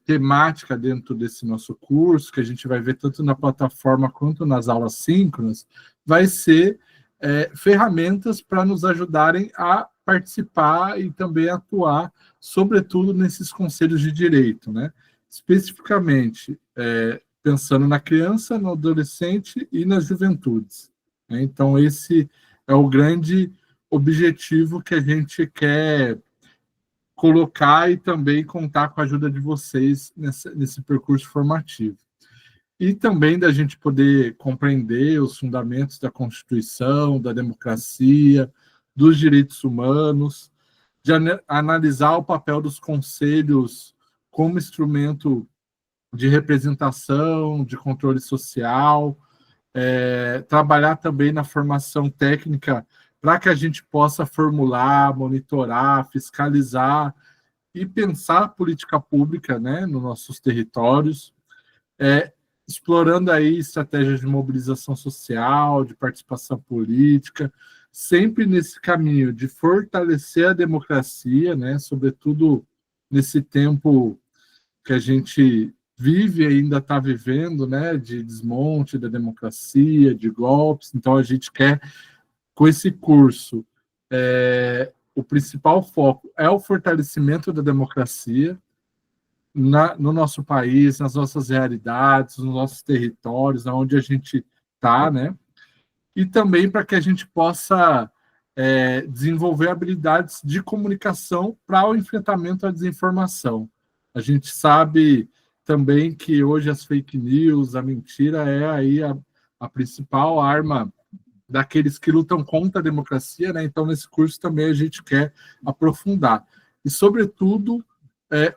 temática dentro desse nosso curso, que a gente vai ver tanto na plataforma quanto nas aulas síncronas, vai ser ferramentas para nos ajudarem a participar e também atuar, sobretudo nesses conselhos de direito, né? Especificamente, pensando na criança, no adolescente e nas juventudes, né? Então, esse é o grande objetivo que a gente quer colocar e também contar com a ajuda de vocês nesse percurso formativo. E também da gente poder compreender os fundamentos da Constituição, da democracia, dos direitos humanos, de analisar o papel dos conselhos como instrumento de representação, de controle social, trabalhar também na formação técnica para que a gente possa formular, monitorar, fiscalizar e pensar política pública, né, nos nossos territórios, explorando aí estratégias de mobilização social, de participação política, sempre nesse caminho de fortalecer a democracia, né, sobretudo nesse tempo que a gente vive e ainda está vivendo, né, de desmonte da democracia, de golpes. Então, a gente quer, com esse curso, o principal foco é o fortalecimento da democracia no nosso país, nas nossas realidades, nos nossos territórios, onde a gente está, né? E também para que a gente possa desenvolver habilidades de comunicação para o enfrentamento à desinformação. A gente sabe também que hoje as fake news, a mentira é aí a principal arma daqueles que lutam contra a democracia, né? Então, nesse curso também a gente quer aprofundar. E, sobretudo,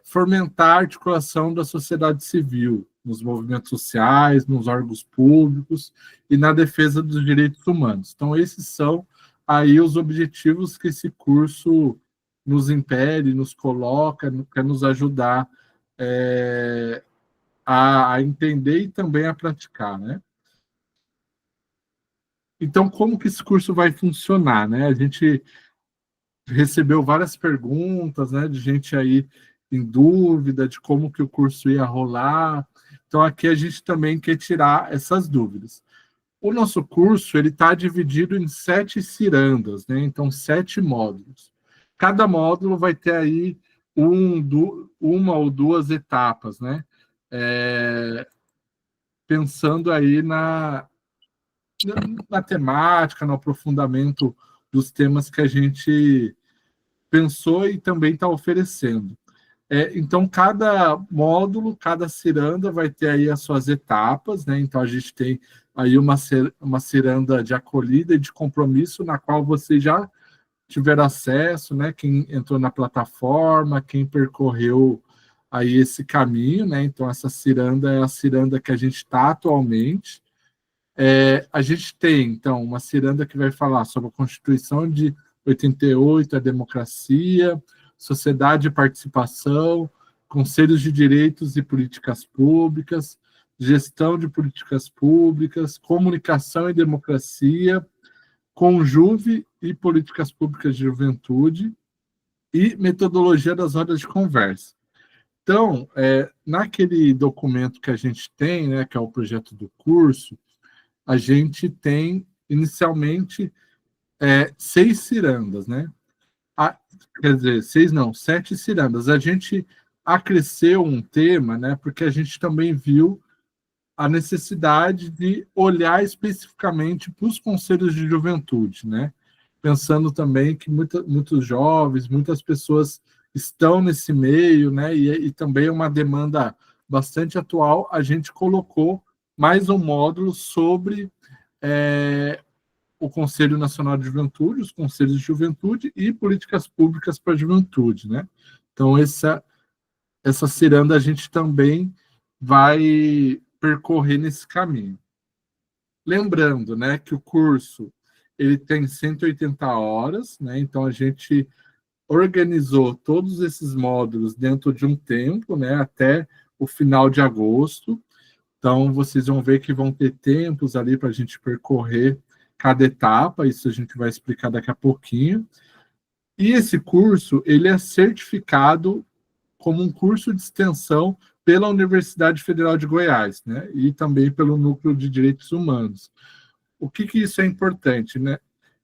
fomentar a articulação da sociedade civil nos movimentos sociais, nos órgãos públicos e na defesa dos direitos humanos. Então, esses são aí os objetivos que esse curso nos impele, nos coloca, quer nos ajudar a entender e também a praticar, né? Então, como que esse curso vai funcionar, né? A gente recebeu várias perguntas, né, de gente aí em dúvida de como que o curso ia rolar. Então, aqui a gente também quer tirar essas dúvidas. O nosso curso, ele está dividido em 7 cirandas, né? Então, 7 módulos. Cada módulo vai ter aí uma ou duas etapas, né? Pensando aí na temática, no aprofundamento dos temas que a gente pensou e também está oferecendo. Então, cada módulo, cada ciranda vai ter aí as suas etapas, né? Então, a gente tem aí uma ciranda de acolhida e de compromisso, na qual vocês já tiveram acesso, né? Quem entrou na plataforma, quem percorreu aí esse caminho, né? Então, essa ciranda é a ciranda que a gente está atualmente. A gente tem, então, uma ciranda que vai falar sobre a Constituição de 88, a democracia, sociedade e participação, conselhos de direitos e políticas públicas, gestão de políticas públicas, comunicação e democracia, conjuve e políticas públicas de juventude e metodologia das rodas de conversa. Então, naquele documento que a gente tem, né, que é o projeto do curso, a gente tem, inicialmente, 6 cirandas, né? quer dizer, 6 não, 7 cirandas. A gente acresceu um tema, né, porque a gente também viu a necessidade de olhar especificamente para os conselhos de juventude, né? Pensando também que muitos jovens, muitas pessoas estão nesse meio, né? E também é uma demanda bastante atual. A gente colocou mais um módulo sobre o Conselho Nacional de Juventude, os conselhos de juventude e políticas públicas para a juventude, né? Então, essa ciranda a gente também vai percorrer nesse caminho. Lembrando, né, que o curso ele tem 180 horas, né? Então a gente organizou todos esses módulos dentro de um tempo, né, até o final de agosto. Então vocês vão ver que vão ter tempos ali para a gente percorrer cada etapa, isso a gente vai explicar daqui a pouquinho. E esse curso, ele é certificado como um curso de extensão pela Universidade Federal de Goiás, né? E também pelo Núcleo de Direitos Humanos. O que isso é importante, né?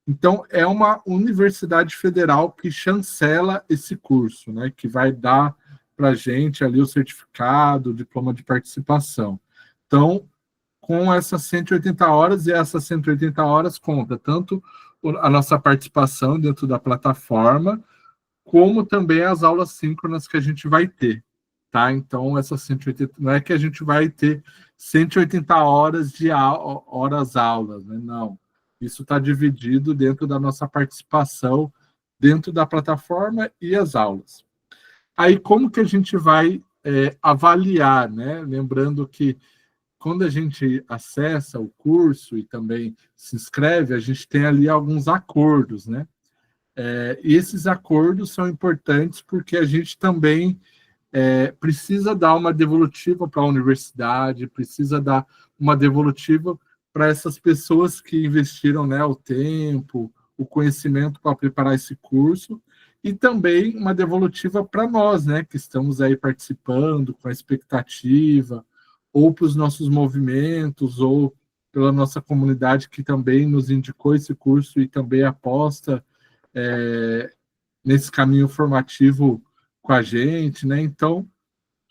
Então, é uma universidade federal que chancela esse curso, né? Que vai dar para a gente ali o certificado, o diploma de participação. Então, com essas 180 horas, e essas 180 horas conta tanto a nossa participação dentro da plataforma, como também as aulas síncronas que a gente vai ter, tá? Então, essas 180, não é que a gente vai ter 180 horas de aulas, né? Não. Isso está dividido dentro da nossa participação dentro da plataforma e as aulas. Aí, como que a gente vai avaliar, né? Lembrando que quando a gente acessa o curso e também se inscreve, a gente tem ali alguns acordos, né? E esses acordos são importantes porque a gente também precisa dar uma devolutiva para a universidade, precisa dar uma devolutiva para essas pessoas que investiram, né, o tempo, o conhecimento para preparar esse curso, e também uma devolutiva para nós, né, que estamos aí participando com a expectativa, ou para os nossos movimentos, ou pela nossa comunidade que também nos indicou esse curso e também aposta nesse caminho formativo com a gente, né? Então,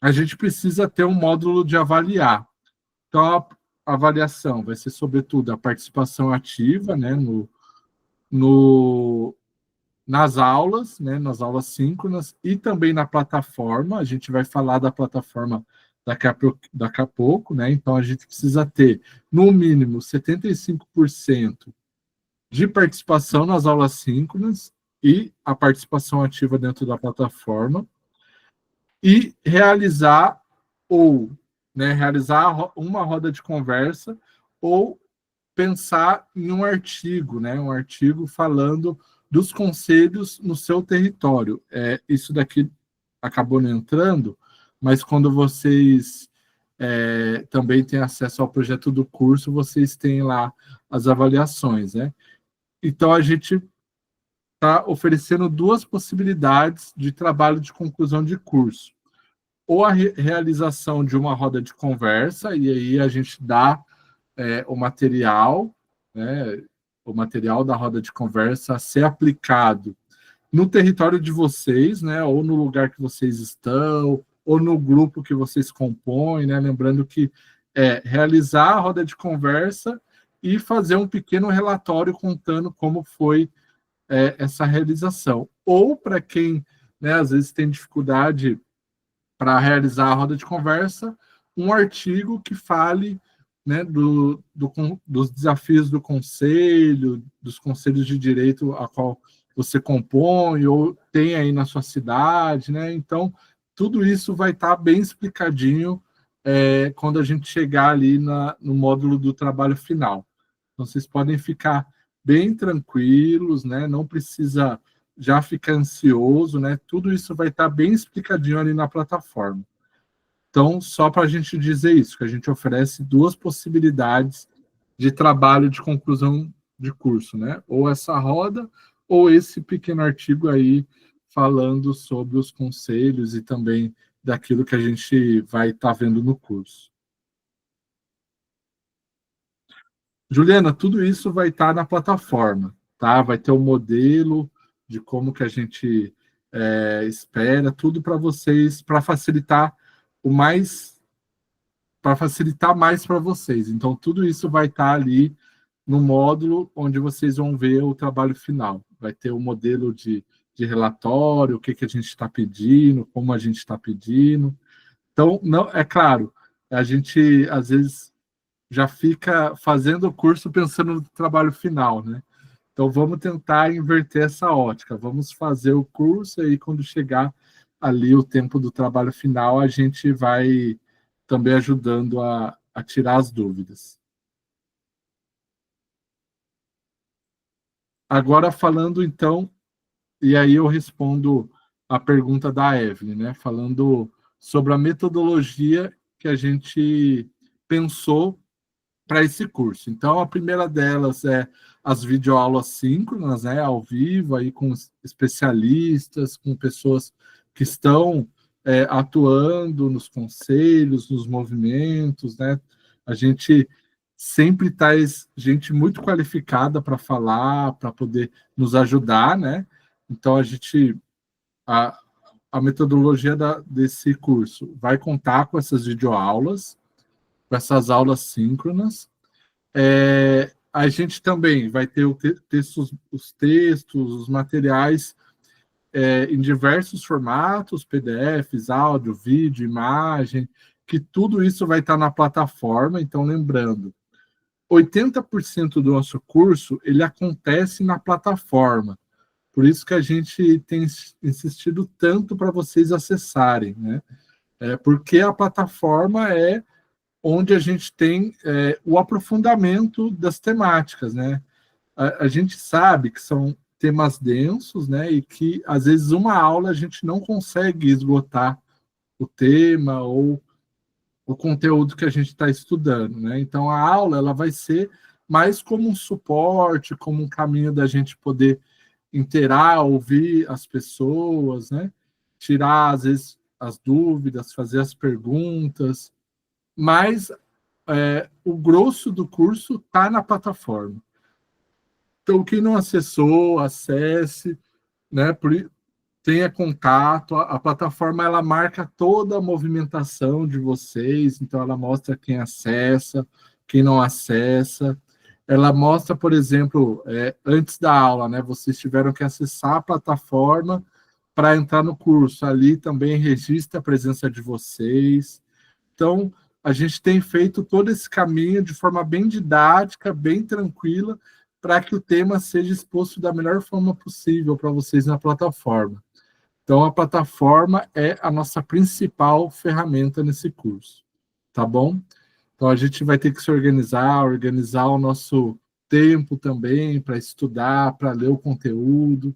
a gente precisa ter um módulo de avaliar. Então, a avaliação vai ser, sobretudo, a participação ativa, né? Nas aulas, né? Nas aulas síncronas e também na plataforma. A gente vai falar da plataforma daqui a pouco, né? Então, a gente precisa ter, no mínimo, 75% de participação nas aulas síncronas e a participação ativa dentro da plataforma, e realizar uma roda de conversa ou pensar em um artigo, né? Um artigo falando dos conselhos no seu território. Isso daqui acabou não entrando, mas quando vocês também têm acesso ao projeto do curso, vocês têm lá as avaliações, né? Então, a gente está oferecendo duas possibilidades de trabalho de conclusão de curso. Ou a realização de uma roda de conversa, e aí a gente dá o material, né, o material da roda de conversa a ser aplicado no território de vocês, né, ou no lugar que vocês estão, ou no grupo que vocês compõem, né, lembrando que realizar a roda de conversa e fazer um pequeno relatório contando como foi essa realização. Ou para quem, né, às vezes tem dificuldade para realizar a roda de conversa, um artigo que fale, né, dos desafios do conselho, dos conselhos de direito a qual você compõe ou tem aí na sua cidade, né? Então, tudo isso vai estar bem explicadinho quando a gente chegar ali no módulo do trabalho final. Então, vocês podem ficar bem tranquilos, né? Não precisa já ficar ansioso, né? Tudo isso vai estar bem explicadinho ali na plataforma. Então, só para a gente dizer isso, que a gente oferece duas possibilidades de trabalho de conclusão de curso, né? Ou essa roda, ou esse pequeno artigo aí falando sobre os conselhos e também daquilo que a gente vai estar vendo no curso. Juliana, tudo isso vai estar na plataforma, tá? Vai ter o modelo de como que a gente espera, tudo para vocês, para facilitar mais para vocês. Então, tudo isso vai estar ali no módulo onde vocês vão ver o trabalho final. Vai ter o modelo de relatório, o que a gente está pedindo, como a gente está pedindo. Então, não, é claro, a gente, às vezes, já fica fazendo o curso pensando no trabalho final, né? Então, vamos tentar inverter essa ótica. Vamos fazer o curso e aí, quando chegar ali o tempo do trabalho final, a gente vai também ajudando a tirar as dúvidas. Agora, falando, então, e aí eu respondo a pergunta da Evelyn, né? Falando sobre a metodologia que a gente pensou para esse curso. Então, a primeira delas é as videoaulas síncronas, né, ao vivo, aí com especialistas, com pessoas que estão atuando nos conselhos, nos movimentos, né? A gente sempre traz gente muito qualificada para falar, para poder nos ajudar, né? Então, a metodologia desse curso vai contar com essas videoaulas, com essas aulas síncronas. A gente também vai ter os textos, os materiais em diversos formatos, PDFs, áudio, vídeo, imagem, que tudo isso vai estar na plataforma. Então, lembrando, 80% do nosso curso ele acontece na plataforma. Por isso que a gente tem insistido tanto para vocês acessarem, né? Porque a plataforma é onde a gente tem o aprofundamento das temáticas, né? A gente sabe que são temas densos, né? E que, às vezes, uma aula a gente não consegue esgotar o tema ou o conteúdo que a gente está estudando, né? Então, a aula ela vai ser mais como um suporte, como um caminho da gente poder interar, ouvir as pessoas, né? Tirar, às vezes, as dúvidas, fazer as perguntas, mas o grosso do curso está na plataforma. Então, quem não acessou, acesse, né? Tenha contato. A plataforma ela marca toda a movimentação de vocês, então ela mostra quem acessa, quem não acessa. Ela mostra, por exemplo, antes da aula, né? Vocês tiveram que acessar a plataforma para entrar no curso. Ali também registra a presença de vocês. Então, a gente tem feito todo esse caminho de forma bem didática, bem tranquila, para que o tema seja exposto da melhor forma possível para vocês na plataforma. Então, a plataforma é a nossa principal ferramenta nesse curso, tá bom? Então, a gente vai ter que se organizar o nosso tempo também para estudar, para ler o conteúdo.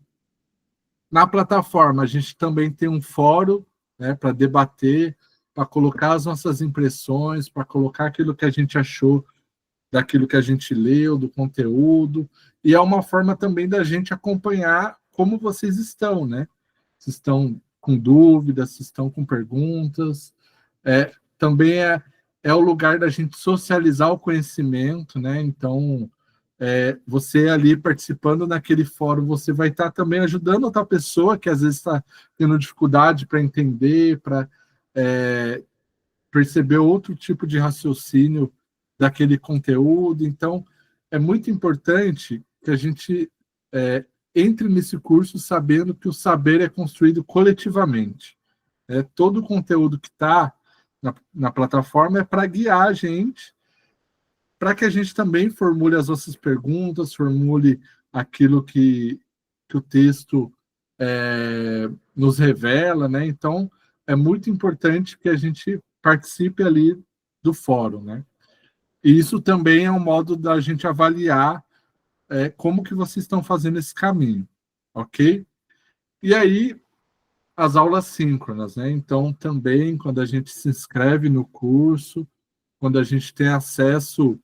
Na plataforma, a gente também tem um fórum, né, para debater, para colocar as nossas impressões, para colocar aquilo que a gente achou daquilo que a gente leu, do conteúdo, e é uma forma também da gente acompanhar como vocês estão, né? Se estão com dúvidas, se estão com perguntas. Também é o lugar da gente socializar o conhecimento, né? Então, você ali participando naquele fórum, você vai estar também ajudando outra pessoa que às vezes está tendo dificuldade para entender, para perceber outro tipo de raciocínio daquele conteúdo. Então, é muito importante que a gente entre nesse curso sabendo que o saber é construído coletivamente. Todo o conteúdo que está na plataforma é para guiar a gente, para que a gente também formule as nossas perguntas, formule aquilo que o texto nos revela, né? Então, é muito importante que a gente participe ali do fórum, né? E isso também é um modo da gente avaliar como que vocês estão fazendo esse caminho, ok? E aí, as aulas síncronas, né? Então, também, quando a gente se inscreve no curso, quando a gente tem acesso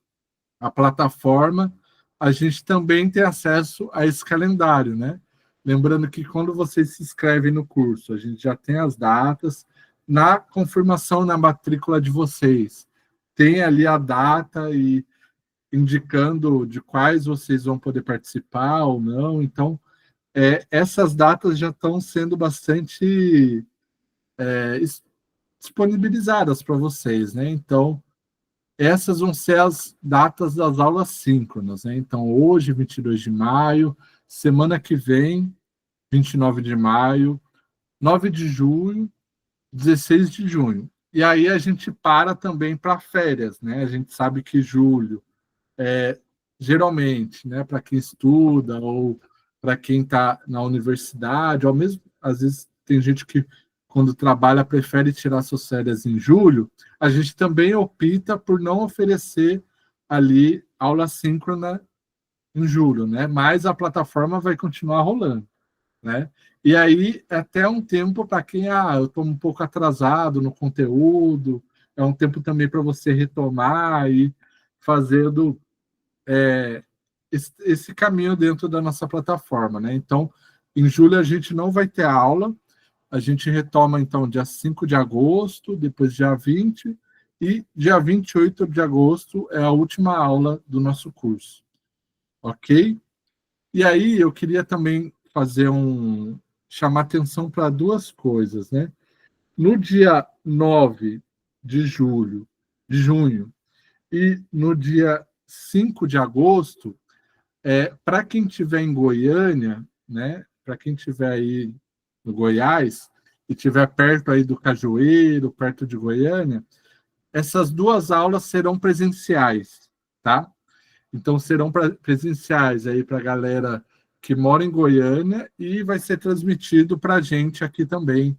à plataforma, a gente também tem acesso a esse calendário, né? Lembrando que quando vocês se inscrevem no curso, a gente já tem as datas, na confirmação na matrícula de vocês, tem ali a data e indicando de quais vocês vão poder participar ou não. Então, essas datas já estão sendo bastante disponibilizadas para vocês, né? Então, essas vão ser as datas das aulas síncronas, né? Então, hoje, 22 de maio, semana que vem, 29 de maio, 9 de junho, 16 de junho. E aí a gente para também para férias, né? A gente sabe que julho, geralmente, né, para quem estuda ou para quem está na universidade, ou mesmo, às vezes, tem gente que, quando trabalha, prefere tirar suas férias em julho, a gente também opta por não oferecer ali aula síncrona em julho, né? Mas a plataforma vai continuar rolando, né? E aí, é até um tempo para quem, eu estou um pouco atrasado no conteúdo, é um tempo também para você retomar e fazendo esse caminho dentro da nossa plataforma, né? Então, em julho a gente não vai ter aula, a gente retoma, então, dia 5 de agosto, depois dia 20, e dia 28 de agosto é a última aula do nosso curso, ok? E aí eu queria também chamar atenção para duas coisas, né? No dia 9 de junho e no dia 5 de agosto, para quem estiver em Goiânia, né? Para quem estiver aí no Goiás e estiver perto aí do Cajueiro, perto de Goiânia, essas duas aulas serão presenciais, tá? Então, serão presenciais aí para a galera que mora em Goiânia e vai ser transmitido para a gente aqui também,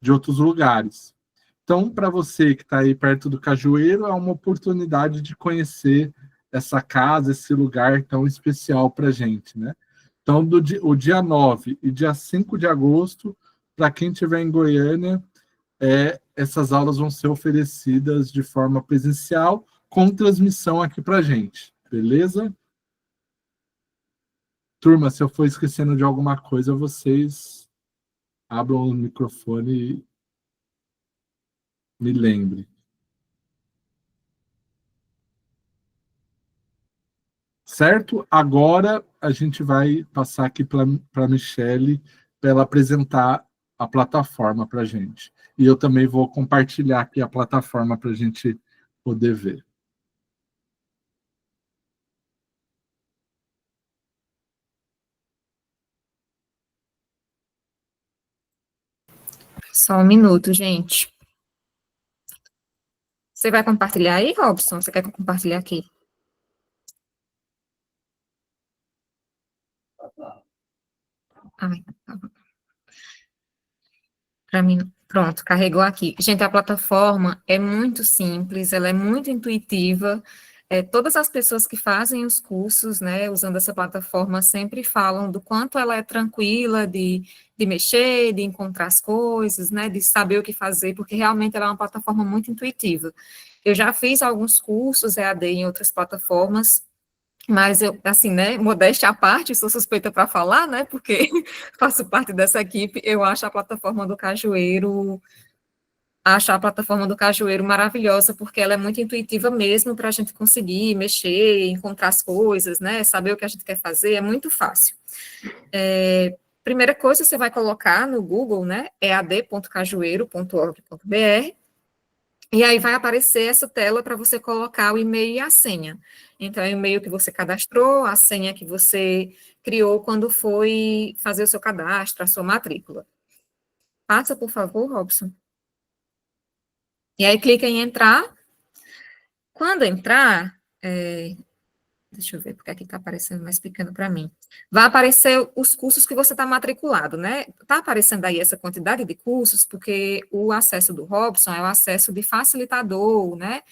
de outros lugares. Então, para você que está aí perto do Cajueiro, é uma oportunidade de conhecer essa casa, esse lugar tão especial para a gente, né? Então, o dia 9 e dia 5 de agosto, para quem estiver em Goiânia, essas aulas vão ser oferecidas de forma presencial, com transmissão aqui para a gente. Beleza? Turma, se eu for esquecendo de alguma coisa, vocês abram o microfone e me lembrem. Certo? Agora a gente vai passar aqui para a Michele, para ela apresentar a plataforma para a gente. E eu também vou compartilhar aqui a plataforma para a gente poder ver. Só um minuto, gente. Você vai compartilhar aí, Robson? Você quer compartilhar aqui? Ai, tá bom. Para mim, pronto, carregou aqui. Gente, a plataforma é muito simples, ela é muito intuitiva. Todas as pessoas que fazem os cursos, né, usando essa plataforma, sempre falam do quanto ela é tranquila de mexer, de encontrar as coisas, né, de saber o que fazer, porque realmente ela é uma plataforma muito intuitiva. Eu já fiz alguns cursos EAD em outras plataformas, mas eu, assim, né, modéstia à parte, sou suspeita para falar, né, porque faço parte dessa equipe, eu acho a plataforma do Cajueiro maravilhosa, porque ela é muito intuitiva mesmo para a gente conseguir mexer, encontrar as coisas, né, saber o que a gente quer fazer, é muito fácil. Primeira coisa, você vai colocar no Google, né, ead.cajueiro.org.br, e aí vai aparecer essa tela para você colocar o e-mail e a senha. Então, é o e-mail que você cadastrou, a senha que você criou quando foi fazer o seu cadastro, a sua matrícula. Passa, por favor, Robson. E aí, clica em entrar. Quando entrar, deixa eu ver, porque aqui está aparecendo mais pequeno para mim. Vai aparecer os cursos que você está matriculado, né? Está aparecendo aí essa quantidade de cursos, porque o acesso do Robson é o acesso de facilitador, né?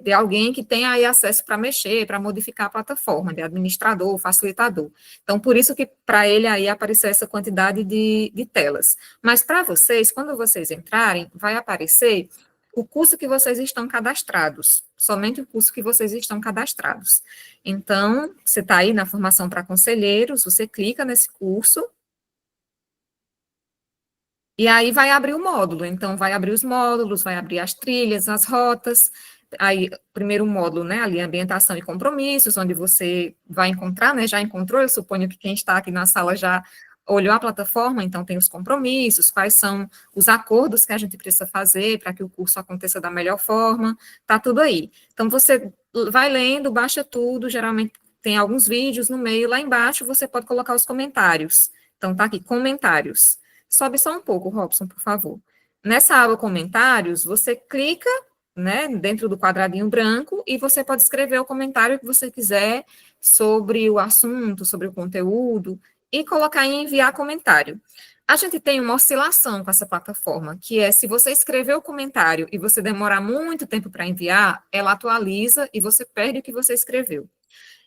De alguém que tem aí acesso para mexer, para modificar a plataforma, de administrador, facilitador. Então, por isso que para ele aí apareceu essa quantidade de telas. Mas para vocês, quando vocês entrarem, vai aparecer o curso que vocês estão cadastrados, somente o curso que vocês estão cadastrados. Então, você está aí na formação para conselheiros, você clica nesse curso, e aí vai abrir o módulo. Então, vai abrir os módulos, vai abrir as trilhas, as rotas, Aí, primeiro módulo, né, ali, ambientação e compromissos, onde você vai encontrar, né, já encontrou, eu suponho que quem está aqui na sala já olhou a plataforma, então tem os compromissos, quais são os acordos que a gente precisa fazer para que o curso aconteça da melhor forma, tá tudo aí. Então, você vai lendo, baixa tudo, geralmente tem alguns vídeos no meio, lá embaixo você pode colocar os comentários. Então, tá aqui, comentários. Sobe só um pouco, Robson, por favor. Nessa aba comentários, você clica, né, dentro do quadradinho branco, e você pode escrever o comentário que você quiser sobre o assunto, sobre o conteúdo, e colocar em enviar comentário. A gente tem uma oscilação com essa plataforma, que é, se você escrever o comentário e você demorar muito tempo para enviar, ela atualiza e você perde o que você escreveu.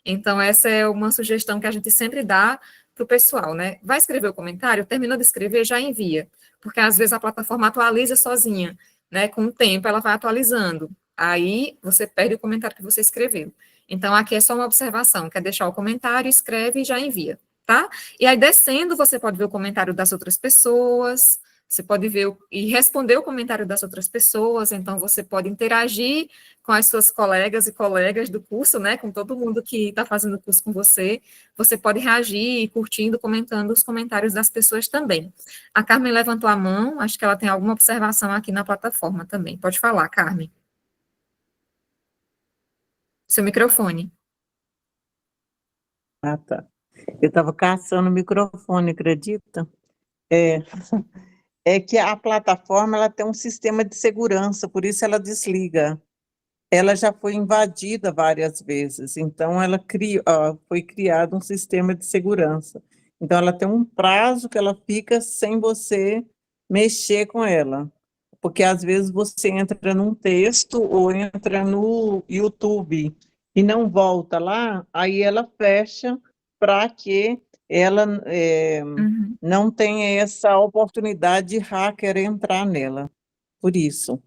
Então, essa é uma sugestão que a gente sempre dá para o pessoal, né? Vai escrever o comentário, terminou de escrever, já envia, porque às vezes a plataforma atualiza sozinha, né? Com o tempo ela vai atualizando, aí você perde o comentário que você escreveu. Então, aqui é só uma observação, quer deixar o comentário, escreve e já envia, tá? E aí, descendo, você pode ver o comentário das outras pessoas, você pode ver e responder o comentário das outras pessoas, então você pode interagir com as suas colegas e colegas do curso, né, com todo mundo que está fazendo o curso com você, você pode reagir, curtindo, comentando os comentários das pessoas também. A Carmen levantou a mão, acho que ela tem alguma observação aqui na plataforma também. Pode falar, Carmen. Seu microfone. Ah, tá. Eu estava caçando o microfone, acredita? É que a plataforma ela tem um sistema de segurança, por isso ela desliga. Ela já foi invadida várias vezes, então ela foi criado um sistema de segurança. Então ela tem um prazo que ela fica sem você mexer com ela, porque às vezes você entra num texto ou entra no YouTube e não volta lá, aí ela fecha para que ela não tenha essa oportunidade de hacker entrar nela, por isso.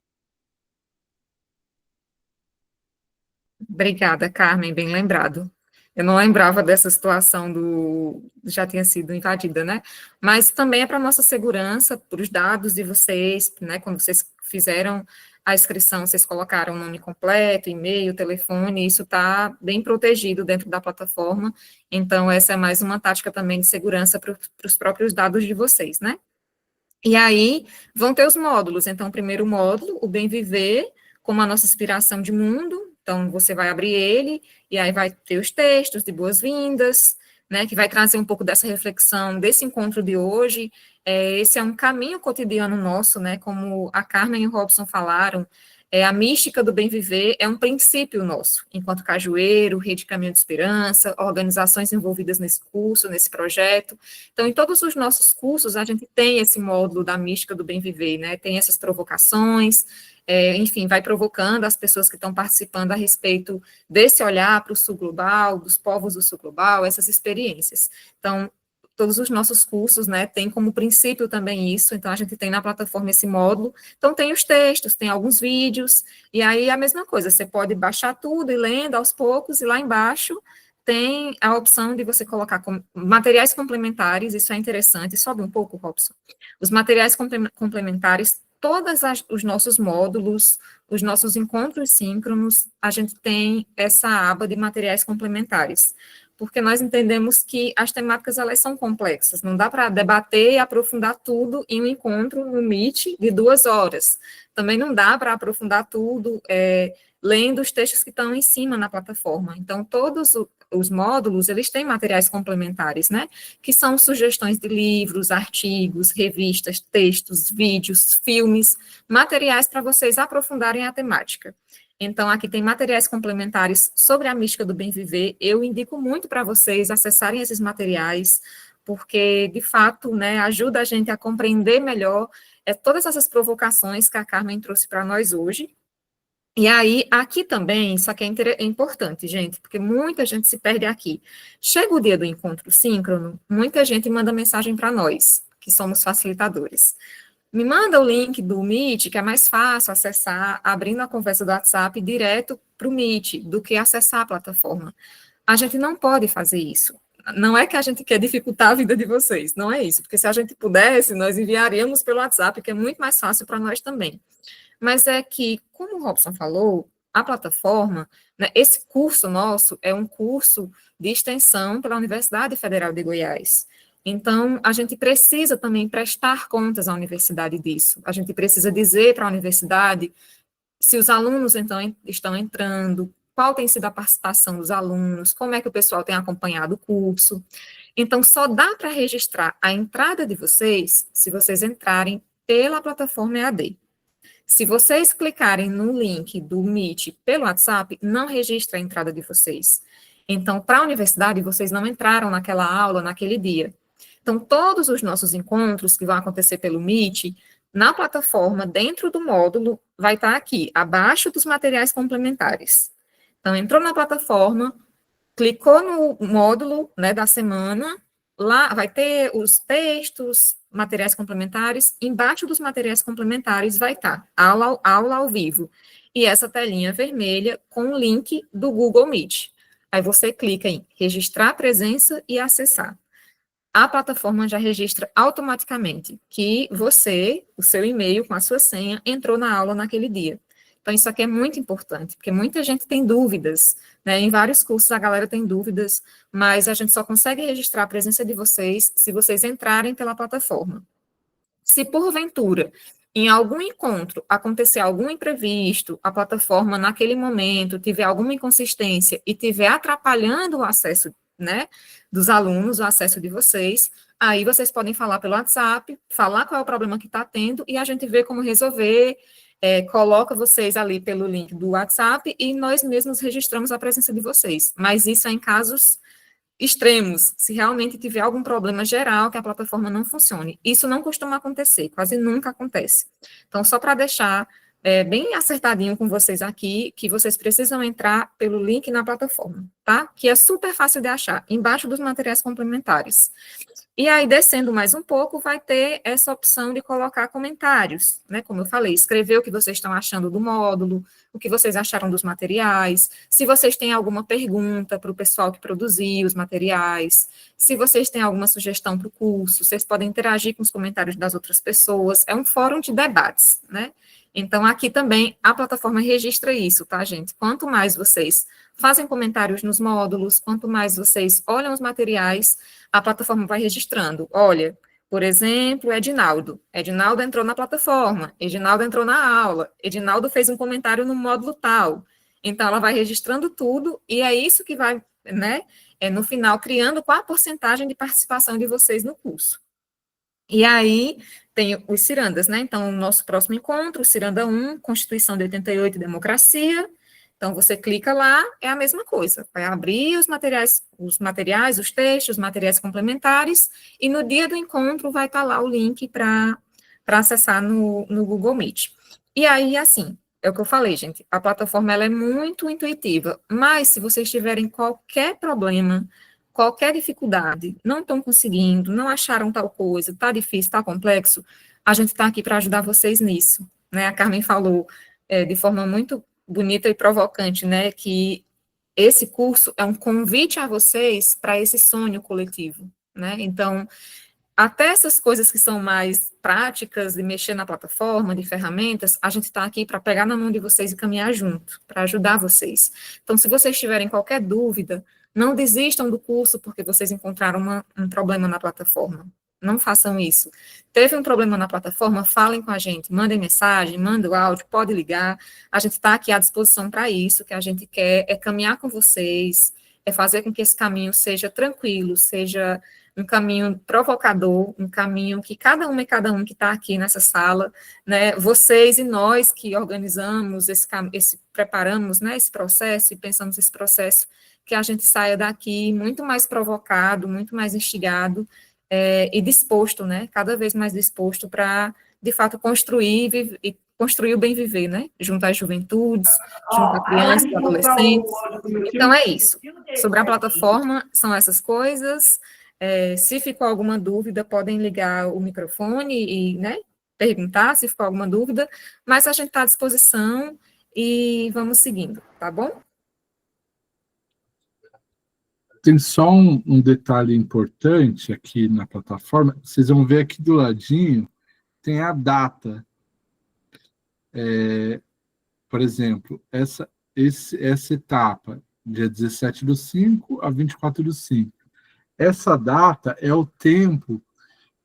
Obrigada, Carmen, bem lembrado. Eu não lembrava dessa situação já tinha sido invadida, né? Mas também é para nossa segurança, para os dados de vocês, né? Quando vocês fizeram a inscrição, vocês colocaram o nome completo, e-mail, telefone, isso está bem protegido dentro da plataforma. Então, essa é mais uma tática também de segurança para os próprios dados de vocês, né? E aí, vão ter os módulos. Então, o primeiro módulo, o Bem Viver, como a nossa inspiração de mundo. Então, você vai abrir ele, e aí vai ter os textos de boas-vindas, né, que vai trazer um pouco dessa reflexão, desse encontro de hoje. Esse é um caminho cotidiano nosso, né, como a Carmen e o Robson falaram, a mística do bem viver é um princípio nosso, enquanto Cajueiro, Rede Caminho de Esperança, organizações envolvidas nesse curso, nesse projeto. Então, em todos os nossos cursos, a gente tem esse módulo da mística do bem viver, né, tem essas provocações, enfim, vai provocando as pessoas que estão participando a respeito desse olhar para o sul global, dos povos do sul global, essas experiências. Então, todos os nossos cursos, né, tem como princípio também isso, então a gente tem na plataforma esse módulo, então tem os textos, tem alguns vídeos, e aí a mesma coisa, você pode baixar tudo e lendo aos poucos, e lá embaixo tem a opção de você colocar materiais complementares, isso é interessante, sobe um pouco, Robson, os materiais complementares, todos os nossos módulos, os nossos encontros síncronos, a gente tem essa aba de materiais complementares, porque nós entendemos que as temáticas, elas são complexas, não dá para debater e aprofundar tudo em um encontro no Meet de 2 horas, também não dá para aprofundar tudo lendo os textos que estão em cima na plataforma, então todos os módulos, eles têm materiais complementares, né, que são sugestões de livros, artigos, revistas, textos, vídeos, filmes, materiais para vocês aprofundarem a temática. Então, aqui tem materiais complementares sobre a mística do bem viver, eu indico muito para vocês acessarem esses materiais, porque, de fato, né, ajuda a gente a compreender melhor todas essas provocações que a Carmen trouxe para nós hoje. E aí, aqui também, isso aqui é importante, gente, porque muita gente se perde aqui. Chega o dia do encontro síncrono, muita gente manda mensagem para nós, que somos facilitadores. Me manda o link do Meet, que é mais fácil acessar, abrindo a conversa do WhatsApp direto para o Meet, do que acessar a plataforma. A gente não pode fazer isso. Não é que a gente quer dificultar a vida de vocês, não é isso, porque se a gente pudesse, nós enviaríamos pelo WhatsApp, que é muito mais fácil para nós também. Mas é que, como o Robson falou, a plataforma, né, esse curso nosso é um curso de extensão pela Universidade Federal de Goiás. Então, a gente precisa também prestar contas à universidade disso. A gente precisa dizer para a universidade se os alunos, então, estão entrando, qual tem sido a participação dos alunos, como é que o pessoal tem acompanhado o curso. Então, só dá para registrar a entrada de vocês se vocês entrarem pela plataforma EAD. Se vocês clicarem no link do Meet pelo WhatsApp, não registra a entrada de vocês. Então, para a universidade, vocês não entraram naquela aula, naquele dia. Então, todos os nossos encontros que vão acontecer pelo Meet, na plataforma, dentro do módulo, vai estar aqui, abaixo dos materiais complementares. Então, entrou na plataforma, clicou no módulo, né, da semana, lá vai ter os textos, materiais complementares, embaixo dos materiais complementares vai estar aula ao vivo, e essa telinha vermelha com o link do Google Meet. Aí você clica em registrar presença e acessar. A plataforma já registra automaticamente que você, o seu e-mail com a sua senha, entrou na aula naquele dia. Então, isso aqui é muito importante, porque muita gente tem dúvidas, né? Em vários cursos a galera tem dúvidas, mas a gente só consegue registrar a presença de vocês se vocês entrarem pela plataforma. Se porventura, em algum encontro, acontecer algum imprevisto, a plataforma naquele momento tiver alguma inconsistência e tiver atrapalhando o acesso, né, dos alunos, o acesso de vocês, aí vocês podem falar pelo WhatsApp, falar qual é o problema que está tendo e a gente vê como resolver, coloca vocês ali pelo link do WhatsApp e nós mesmos registramos a presença de vocês. Mas isso é em casos extremos, se realmente tiver algum problema geral que a plataforma não funcione. Isso não costuma acontecer, quase nunca acontece. Então, só para deixar bem acertadinho com vocês aqui, que vocês precisam entrar pelo link na plataforma, tá? Que é super fácil de achar, embaixo dos materiais complementares. E aí, descendo mais um pouco, vai ter essa opção de colocar comentários, né? Como eu falei, escrever o que vocês estão achando do módulo, o que vocês acharam dos materiais, se vocês têm alguma pergunta para o pessoal que produziu os materiais, se vocês têm alguma sugestão para o curso, vocês podem interagir com os comentários das outras pessoas, é um fórum de debates, né? Então, aqui também a plataforma registra isso, tá, gente? Quanto mais vocês fazem comentários nos módulos, quanto mais vocês olham os materiais, a plataforma vai registrando. Olha, por exemplo, Edinaldo entrou na plataforma, Edinaldo entrou na aula, Edinaldo fez um comentário no módulo tal. Então, ela vai registrando tudo, e é isso que vai, né, no final, criando qual a porcentagem de participação de vocês no curso. E aí, tem os cirandas, né? Então, o nosso próximo encontro, Ciranda 1, Constituição de 88 e Democracia. Então, você clica lá, é a mesma coisa. Vai abrir os materiais, os textos, os materiais complementares, e no dia do encontro vai estar lá o link para acessar no Google Meet. E aí, assim, é o que eu falei, gente, a plataforma ela é muito intuitiva, mas se vocês tiverem qualquer problema, qualquer dificuldade, não estão conseguindo, não acharam tal coisa, está difícil, está complexo, a gente está aqui para ajudar vocês nisso, né? A Carmen falou de forma muito bonita e provocante, né, que esse curso é um convite a vocês para esse sonho coletivo, né? Então, até essas coisas que são mais práticas, de mexer na plataforma, de ferramentas, a gente está aqui para pegar na mão de vocês e caminhar junto, para ajudar vocês. Então, se vocês tiverem qualquer dúvida, não desistam do curso porque vocês encontraram um problema na plataforma. Não façam isso. Teve um problema na plataforma, falem com a gente, mandem mensagem, mandem o áudio, pode ligar. A gente está aqui à disposição para isso, que a gente quer é caminhar com vocês, é fazer com que esse caminho seja tranquilo, seja um caminho provocador, um caminho que cada uma e cada um que está aqui nessa sala, né, vocês e nós que organizamos preparamos, né, esse processo e pensamos esse processo, que a gente saia daqui muito mais provocado, muito mais instigado e disposto, né, cada vez mais disposto para, de fato, construir o bem viver, né, junto às juventudes, junto a crianças e adolescentes. Então, é isso. Sobre a plataforma, são essas coisas. Se ficou alguma dúvida, podem ligar o microfone e, né, perguntar se ficou alguma dúvida, mas a gente está à disposição e vamos seguindo, tá bom? Tem só um detalhe importante aqui na plataforma, vocês vão ver aqui do ladinho, tem a data. Por exemplo, essa etapa, dia 17/5 a 24/5. Essa data é o tempo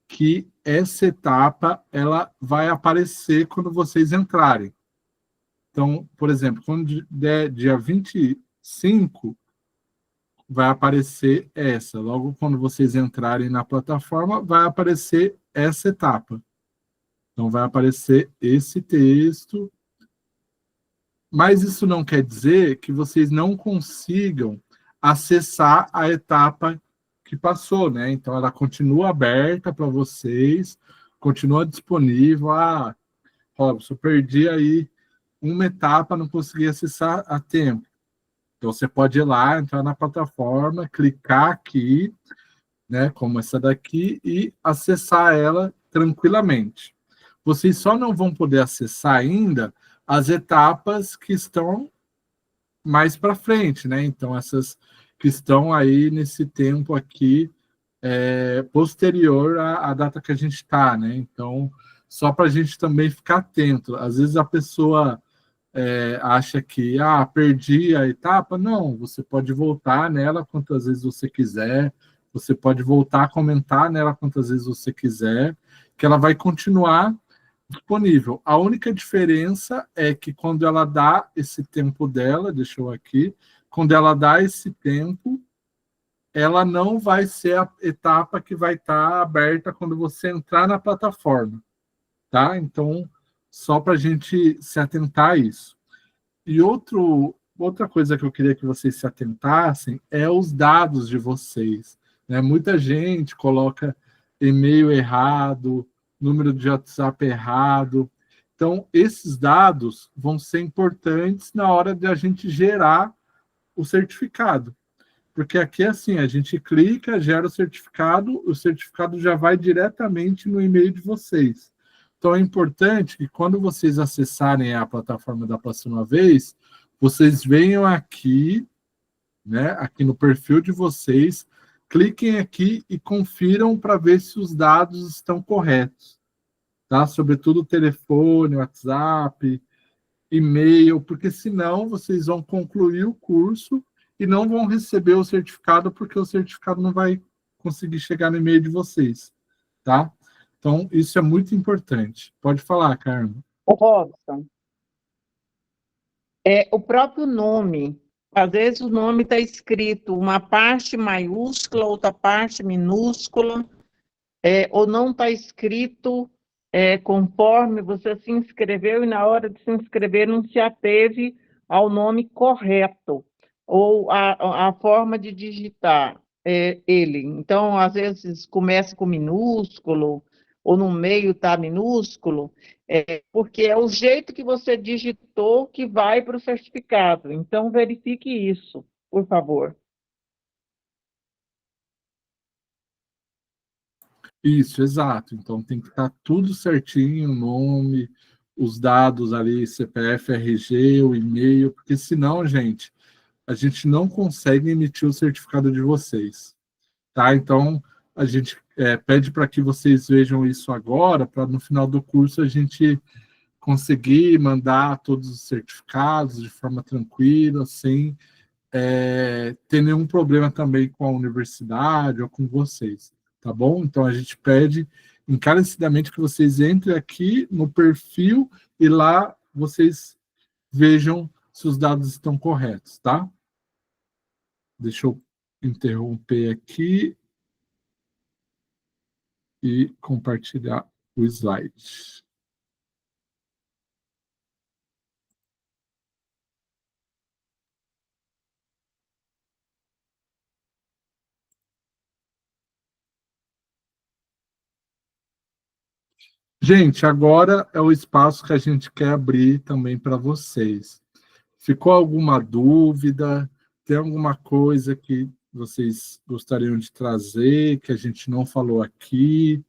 que essa etapa ela vai aparecer quando vocês entrarem. Então, por exemplo, quando der dia 25, vai aparecer essa. Logo quando vocês entrarem na plataforma, vai aparecer essa etapa. Então, vai aparecer esse texto. Mas isso não quer dizer que vocês não consigam acessar a etapa que passou, né? Então, ela continua aberta para vocês, continua disponível. Ah, Robson, perdi aí uma etapa, não consegui acessar a tempo. Então, você pode ir lá, entrar na plataforma, clicar aqui, né, como essa daqui, e acessar ela tranquilamente. Vocês só não vão poder acessar ainda as etapas que estão mais para frente, né? Então, essas que estão aí nesse tempo aqui, posterior à data que a gente está, né? Então, só para a gente também ficar atento. Às vezes a pessoa acha que, perdi a etapa. Não, você pode voltar nela quantas vezes você quiser, você pode voltar a comentar nela quantas vezes você quiser, que ela vai continuar disponível. A única diferença é que quando ela dá esse tempo dela, deixa eu aqui, quando ela dá esse tempo, ela não vai ser a etapa que vai estar aberta quando você entrar na plataforma, tá? Então, só para a gente se atentar a isso. E outra coisa que eu queria que vocês se atentassem é os dados de vocês, né? Muita gente coloca e-mail errado, número de WhatsApp errado. Então, esses dados vão ser importantes na hora de a gente gerar o certificado. Porque aqui é assim, a gente clica, gera o certificado já vai diretamente no e-mail de vocês. Então, é importante que quando vocês acessarem a plataforma da próxima vez, vocês venham aqui, né, aqui no perfil de vocês, cliquem aqui e confiram para ver se os dados estão corretos, tá? Sobretudo o telefone, WhatsApp, e-mail, porque senão vocês vão concluir o curso e não vão receber o certificado, porque o certificado não vai conseguir chegar no e-mail de vocês, tá? Então, isso é muito importante. Pode falar, Carmen. Ô, Robson, o próprio nome, às vezes o nome está escrito uma parte maiúscula, outra parte minúscula, ou não está escrito conforme você se inscreveu e na hora de se inscrever não se ateve ao nome correto, ou a forma de digitar ele. Então, às vezes começa com minúsculo, ou no meio está minúsculo, porque é o jeito que você digitou que vai para o certificado. Então, verifique isso, por favor. Isso, exato. Então, tem que estar tudo certinho, o nome, os dados ali, CPF, RG, o e-mail, porque senão, gente, a gente não consegue emitir o certificado de vocês, tá? Então, a gente pede para que vocês vejam isso agora, para no final do curso a gente conseguir mandar todos os certificados de forma tranquila, sem ter nenhum problema também com a universidade ou com vocês, tá bom? Então, a gente pede encarecidamente que vocês entrem aqui no perfil e lá vocês vejam se os dados estão corretos, tá? Deixa eu interromper aqui e compartilhar o slide. Gente, agora é o espaço que a gente quer abrir também para vocês. Ficou alguma dúvida? Tem alguma coisa que vocês gostariam de trazer, que a gente não falou aqui,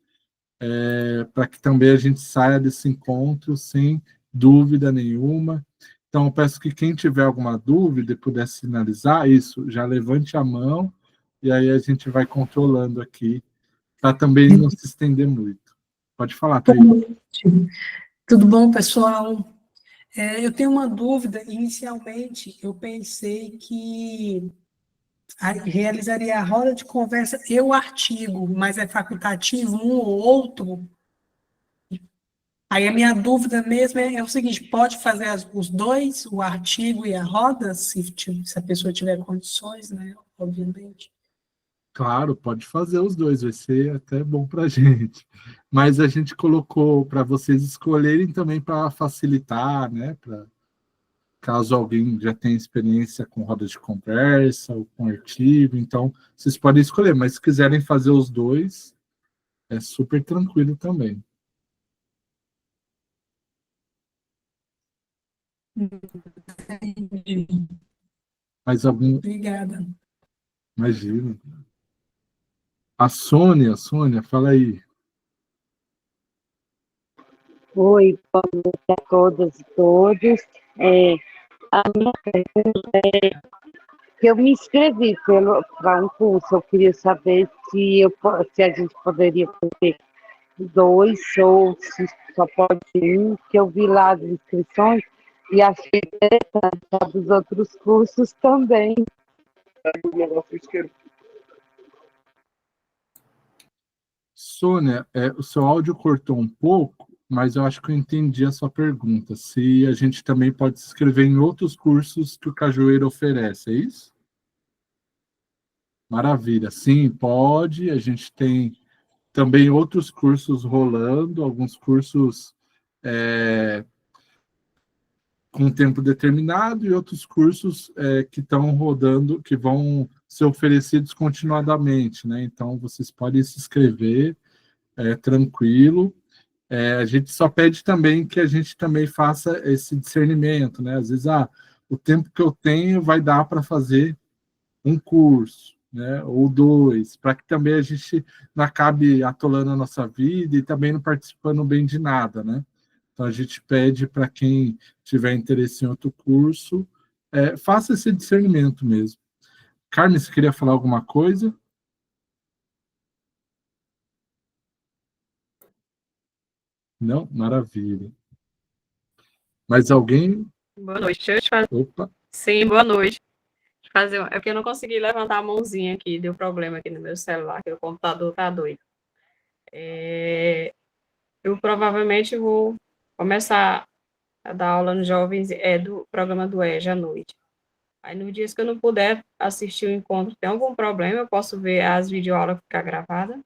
para que também a gente saia desse encontro sem dúvida nenhuma. Então, eu peço que quem tiver alguma dúvida e puder sinalizar isso, já levante a mão, e aí a gente vai controlando aqui, para também não se estender muito. Pode falar, Thaís. Tudo bom, pessoal? Eu tenho uma dúvida. Inicialmente, eu pensei que realizaria a roda de conversa e o artigo, mas é facultativo um ou outro. Aí a minha dúvida mesmo é o seguinte: pode fazer os dois, o artigo e a roda, se a pessoa tiver condições, né? Obviamente. Claro, pode fazer os dois, vai ser até bom para a gente. Mas a gente colocou para vocês escolherem também para facilitar, né? Para caso alguém já tenha experiência com roda de conversa ou com artigo, então vocês podem escolher, mas se quiserem fazer os dois, é super tranquilo também. Mais algum? Obrigada. Imagina. A Sônia, fala aí. Oi, boa noite a todas e todos. A minha pergunta é que eu me inscrevi para um curso, eu queria saber se a gente poderia fazer dois ou se só pode um, que eu vi lá as inscrições e achei interessante dos outros cursos também. Sônia, o seu áudio cortou um pouco, mas eu acho que eu entendi a sua pergunta. Se a gente também pode se inscrever em outros cursos que o Cajueiro oferece, é isso? Maravilha. Sim, pode. A gente tem também outros cursos rolando, alguns cursos com tempo determinado e outros cursos que estão rodando, que vão ser oferecidos continuadamente, né? Então, vocês podem se inscrever tranquilo. A gente só pede também que a gente também faça esse discernimento, né? Às vezes, o tempo que eu tenho vai dar para fazer um curso, né? Ou dois, para que também a gente não acabe atolando a nossa vida e também não participando bem de nada, né? Então, a gente pede para quem tiver interesse em outro curso, faça esse discernimento mesmo. Carmen, você queria falar alguma coisa? Não? Maravilha. Mais alguém? Boa noite. Deixa eu te fazer. Opa. Sim, boa noite. É porque eu não consegui levantar a mãozinha aqui, deu problema aqui no meu celular, que o computador tá doido. Eu provavelmente vou começar a dar aula nos jovens do programa do EJA à noite. Aí, nos dias que eu não puder assistir o encontro, tem algum problema? Eu posso ver as videoaulas ficar gravadas?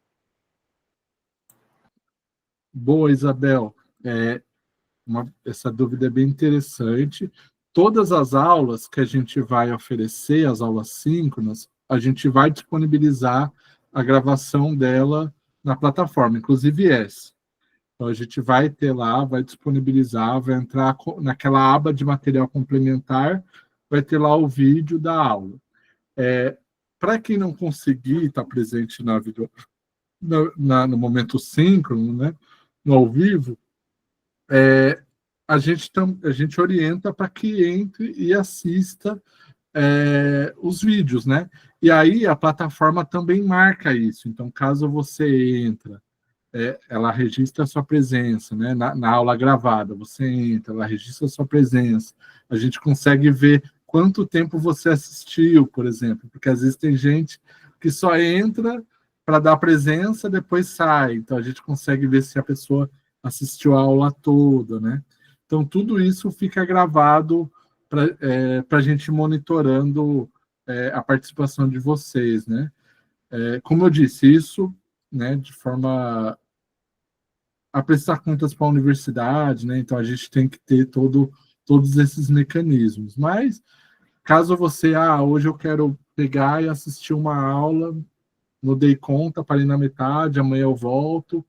Boa, Isabel. Essa dúvida é bem interessante. Todas as aulas que a gente vai oferecer, as aulas síncronas, a gente vai disponibilizar a gravação dela na plataforma, inclusive essa. Então, a gente vai ter lá, vai disponibilizar, vai entrar naquela aba de material complementar, vai ter lá o vídeo da aula. Para quem não conseguir estar presente no momento síncrono, né, no ao vivo, a gente orienta para que entre e assista os vídeos, né? E aí a plataforma também marca isso. Então, caso você entra, ela registra a sua presença, né? Na aula gravada, você entra, ela registra a sua presença. A gente consegue ver quanto tempo você assistiu, por exemplo, porque às vezes tem gente que só entra para dar presença, depois sai. Então, a gente consegue ver se a pessoa assistiu a aula toda, né? Então, tudo isso fica gravado para a gente monitorando a participação de vocês, né? Como eu disse, isso, né, de forma a prestar contas para a universidade, né? Então, a gente tem que ter todos esses mecanismos. Mas, caso você, hoje eu quero pegar e assistir uma aula, não dei conta, parei na metade, amanhã eu volto,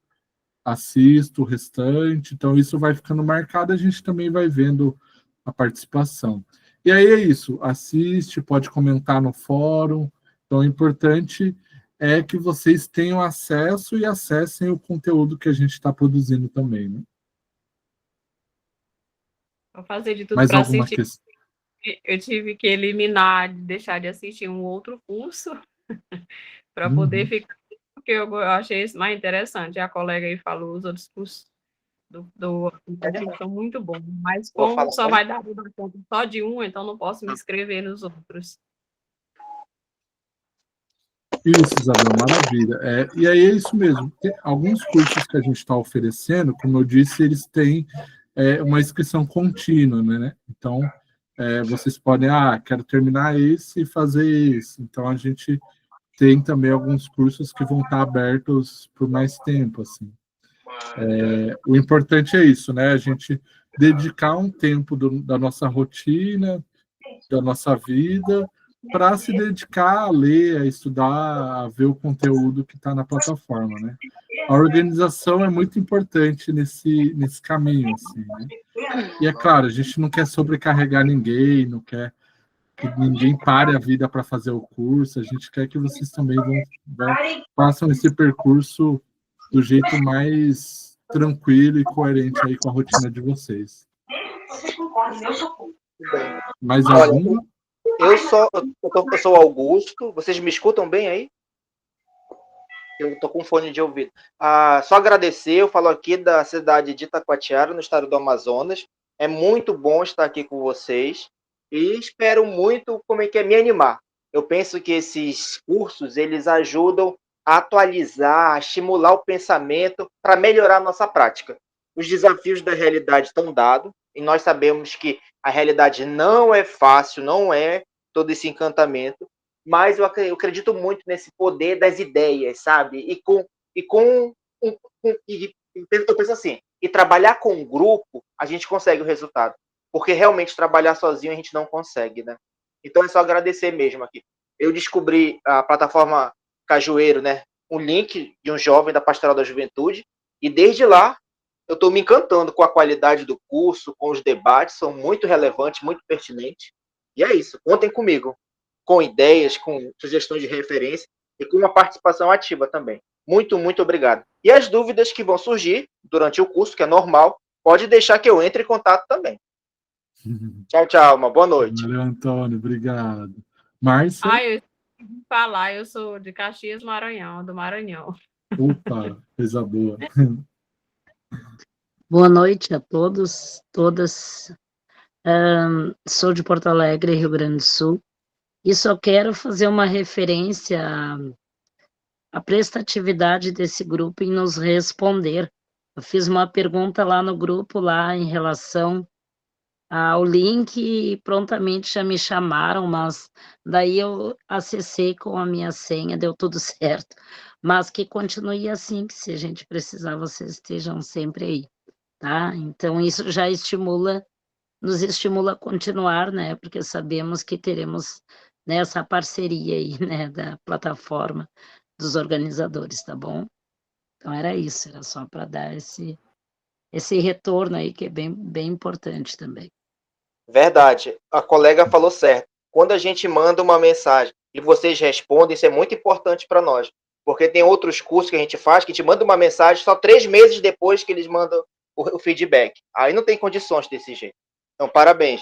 assisto o restante, então isso vai ficando marcado, a gente também vai vendo a participação. E aí é isso, assiste, pode comentar no fórum, então o importante é que vocês tenham acesso e acessem o conteúdo que a gente está produzindo também, né? Vou fazer de tudo Mais para alguma assistir. questão? Eu tive que eliminar, deixar de assistir um outro curso para poder ficar, porque eu achei isso mais interessante. A colega aí falou os outros cursos do aplicativo são muito bons, mas Vou como falar só com vai dar conta só de um, então não posso me inscrever nos outros. Isso, Isabel, maravilha. E aí é isso mesmo. Tem alguns cursos que a gente está oferecendo, como eu disse, eles têm uma inscrição contínua, né? Então, vocês podem, quero terminar esse e fazer esse. Então, a gente tem também alguns cursos que vão estar abertos por mais tempo, assim. O importante é isso, né? A gente dedicar um tempo da nossa rotina, da nossa vida, para se dedicar a ler, a estudar, a ver o conteúdo que está na plataforma, né? A organização é muito importante nesse caminho, assim, né? E é claro, a gente não quer sobrecarregar ninguém, não quer que ninguém pare a vida para fazer o curso, a gente quer que vocês também façam esse percurso do jeito mais tranquilo e coerente aí com a rotina de vocês. Mais alguma? Eu sou Augusto, vocês me escutam bem aí? Eu estou com fone de ouvido. Só agradecer, eu falo aqui da cidade de Itacoatiara, no estado do Amazonas. É muito bom estar aqui com vocês e espero muito me animar. Eu penso que esses cursos, eles ajudam a atualizar, a estimular o pensamento para melhorar a nossa prática. Os desafios da realidade estão dados e nós sabemos que a realidade não é fácil, não é todo esse encantamento, mas eu acredito muito nesse poder das ideias, sabe? Eu penso assim, e trabalhar com um grupo, a gente consegue o resultado, porque realmente trabalhar sozinho a gente não consegue, né? Então é só agradecer mesmo aqui. Eu descobri a plataforma Cajueiro, né? Um link de um jovem da Pastoral da Juventude, e desde lá eu estou me encantando com a qualidade do curso, com os debates, são muito relevantes, muito pertinentes. E é isso, contem comigo, com ideias, com sugestões de referência e com uma participação ativa também. Muito, muito obrigado. E as dúvidas que vão surgir durante o curso, que é normal, pode deixar que eu entre em contato também. Tchau, tchau, uma boa noite. Valeu, Antônio, obrigado. Márcia? Eu esqueci de falar, eu sou de Caxias, Maranhão, do Maranhão. Opa, coisa boa. Boa noite a todos, todas. Sou de Porto Alegre, Rio Grande do Sul, e só quero fazer uma referência à prestatividade desse grupo em nos responder. Eu fiz uma pergunta lá no grupo, lá em relação ao link, e prontamente já me chamaram, mas daí eu acessei com a minha senha, deu tudo certo. Mas que continue assim, que se a gente precisar, vocês estejam sempre aí, tá? Então, isso já nos estimula a continuar, né? Porque sabemos que teremos, né, essa parceria aí, né, da plataforma dos organizadores, tá bom? Então era isso, era só para dar esse retorno aí, que é bem importante também. Verdade, a colega falou certo. Quando a gente manda uma mensagem e vocês respondem, isso é muito importante para nós, porque tem outros cursos que a gente faz que te manda uma mensagem só 3 meses depois que eles mandam o feedback. Aí não tem condições desse jeito. Então, parabéns.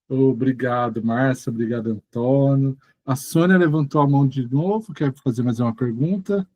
Obrigado, Márcia. Obrigado, Antônio. A Sônia levantou a mão de novo. Quer fazer mais uma pergunta?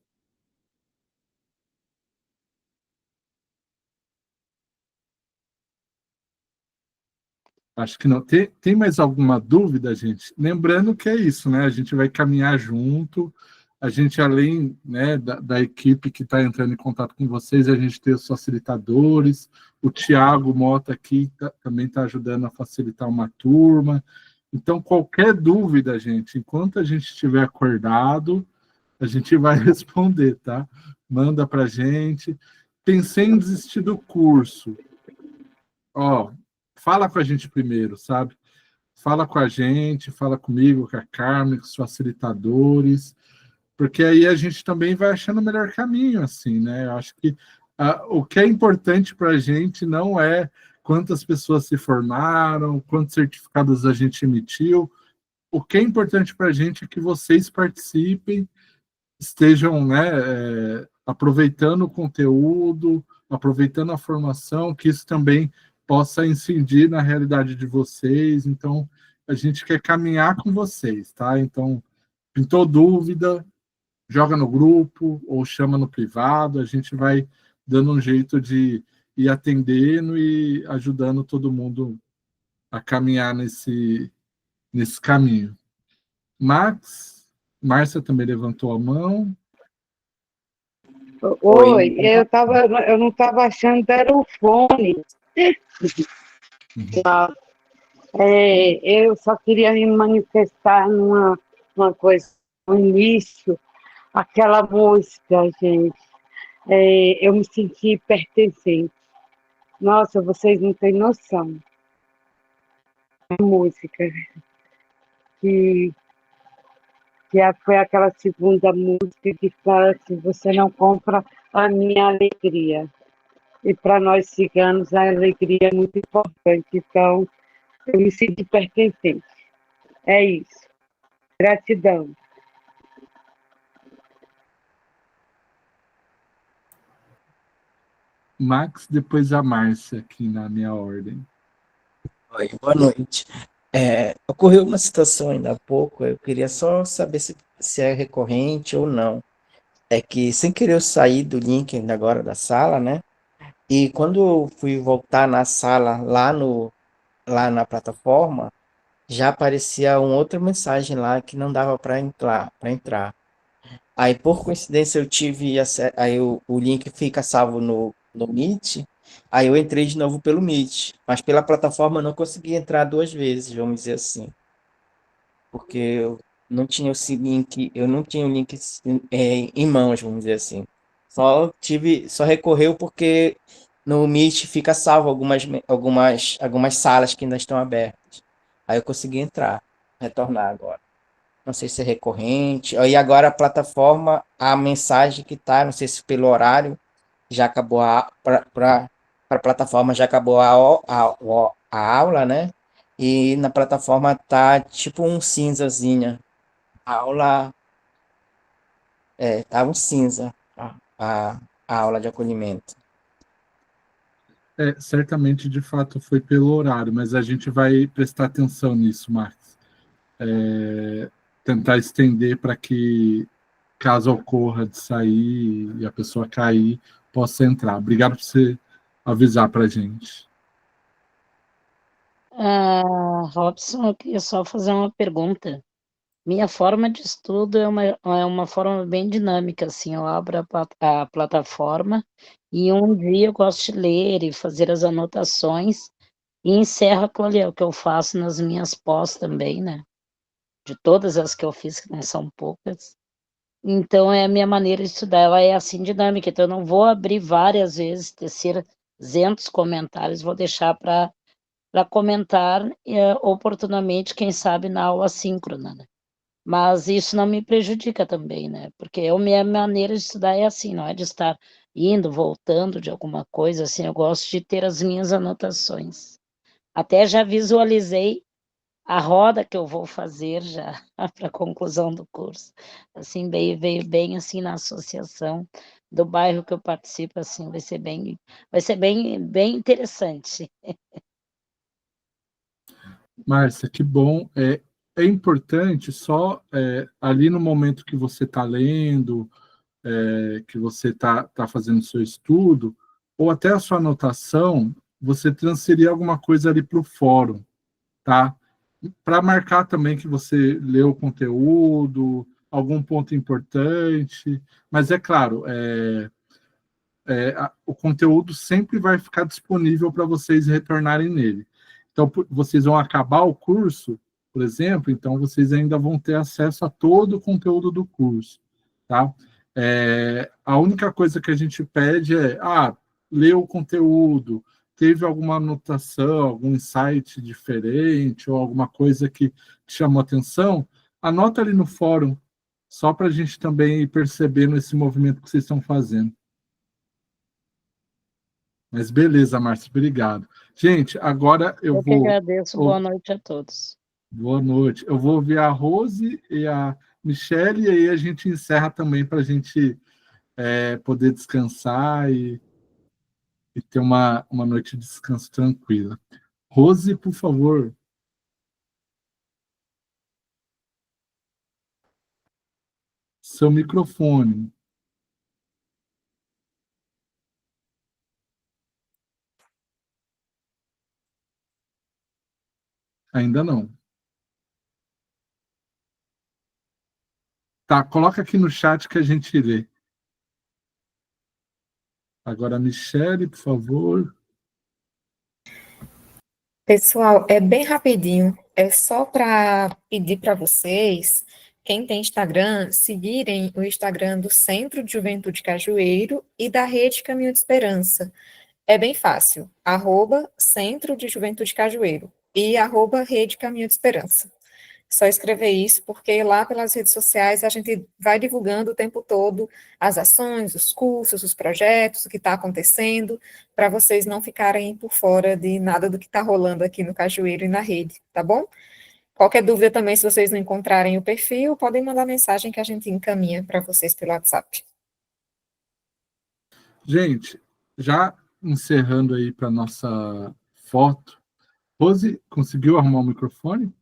Acho que não. Tem mais alguma dúvida, gente? Lembrando que é isso, né? A gente vai caminhar junto. A gente, além, né, da equipe que está entrando em contato com vocês, a gente tem os facilitadores. O Tiago Mota aqui também está ajudando a facilitar uma turma. Então, qualquer dúvida, gente, enquanto a gente estiver acordado, a gente vai responder, tá? Manda para a gente. Pensei em desistir do curso. Fala com a gente primeiro, sabe? Fala com a gente, fala comigo, com a Carmen, com os facilitadores, porque aí a gente também vai achando o melhor caminho, assim, né? Eu acho que o que é importante para a gente não é quantas pessoas se formaram, quantos certificados a gente emitiu. O que é importante para a gente é que vocês participem, estejam, né, aproveitando o conteúdo, aproveitando a formação, que isso também possa incidir na realidade de vocês. Então, a gente quer caminhar com vocês, tá? Então, pintou dúvida, joga no grupo ou chama no privado, a gente vai dando um jeito de ir atendendo e ajudando todo mundo a caminhar nesse caminho. Márcia também levantou a mão. Oi, eu não estava achando que era o fone. Tá. Eu só queria me manifestar numa coisa no início, aquela música, gente. Eu me senti pertencente. Nossa, vocês não têm noção. A música que foi aquela segunda música que fala assim, você não compra a minha alegria. E para nós ciganos a alegria é muito importante. Então, eu me sinto pertencente. É isso. Gratidão. Max, depois a Márcia, aqui na minha ordem. Oi, boa noite. Ocorreu uma situação ainda há pouco, eu queria só saber se é recorrente ou não. É que, sem querer, eu saí do link ainda agora da sala, né? E quando eu fui voltar na sala, lá na plataforma, já aparecia uma outra mensagem lá que não dava para entrar. Aí, por coincidência, eu tive aí o link fica salvo no Meet, aí eu entrei de novo pelo Meet, mas pela plataforma eu não consegui entrar duas vezes, vamos dizer assim, porque eu não tinha esse link, eu não tinha o link em mãos, vamos dizer assim. Só recorreu porque no Meet fica salvo algumas salas que ainda estão abertas. Aí eu consegui entrar, retornar agora. Não sei se é recorrente. E agora a plataforma, a mensagem que tá, não sei se pelo horário, já acabou para a plataforma já acabou a aula, né? E na plataforma tá tipo um cinzazinha. A aula tá um cinza, a aula de acolhimento. Certamente, de fato, foi pelo horário, mas a gente vai prestar atenção nisso, Marcos. Tentar estender para que, caso ocorra de sair e a pessoa cair, possa entrar. Obrigado por você avisar para a gente. Robson, eu queria só fazer uma pergunta. Minha forma de estudo é uma forma bem dinâmica, assim, eu abro a plataforma e um dia eu gosto de ler e fazer as anotações e encerro aquilo ali, é o que eu faço nas minhas pós também, né? De todas as que eu fiz, que não são poucas. Então, é a minha maneira de estudar, ela é assim dinâmica, então eu não vou abrir várias vezes, tecer 200 comentários, vou deixar para comentar oportunamente, quem sabe na aula síncrona, né? Mas isso não me prejudica também, né? Porque a minha maneira de estudar é assim, não é de estar indo, voltando de alguma coisa, assim, eu gosto de ter as minhas anotações. Até já visualizei a roda que eu vou fazer já para a conclusão do curso. Assim, veio bem assim na associação do bairro que eu participo, assim, vai ser bem interessante. Márcia, que bom. É importante só ali no momento que você está lendo, que você tá fazendo seu estudo, ou até a sua anotação, você transferir alguma coisa ali para o fórum, tá? Para marcar também que você leu o conteúdo, algum ponto importante, mas é claro, o conteúdo sempre vai ficar disponível para vocês retornarem nele. Então, vocês vão acabar o curso, por exemplo, então vocês ainda vão ter acesso a todo o conteúdo do curso, tá? A única coisa que a gente pede leu o conteúdo, teve alguma anotação, algum insight diferente, ou alguma coisa que te chamou atenção, anota ali no fórum, só para a gente também ir percebendo esse movimento que vocês estão fazendo. Mas beleza, Márcio, obrigado. Gente, agora eu que vou... agradeço, boa noite a todos. Boa noite. Eu vou ouvir a Rose e a Michelle, e aí a gente encerra também para a gente poder descansar e ter uma noite de descanso tranquila. Rose, por favor. Seu microfone. Ainda não. Tá, coloca aqui no chat que a gente lê. Agora, Michele, por favor. Pessoal, é bem rapidinho. É só para pedir para vocês, quem tem Instagram, seguirem o Instagram do Centro de Juventude Cajueiro e da Rede Caminho de Esperança. É bem fácil. @Centro de Juventude Cajueiro e @Rede Caminho de Esperança. Só escrever isso, porque lá pelas redes sociais a gente vai divulgando o tempo todo as ações, os cursos, os projetos, o que está acontecendo, para vocês não ficarem por fora de nada do que está rolando aqui no Cajueiro e na rede, tá bom? Qualquer dúvida também, se vocês não encontrarem o perfil, podem mandar mensagem que a gente encaminha para vocês pelo WhatsApp. Gente, já encerrando aí para nossa foto, Rose, conseguiu arrumar o microfone?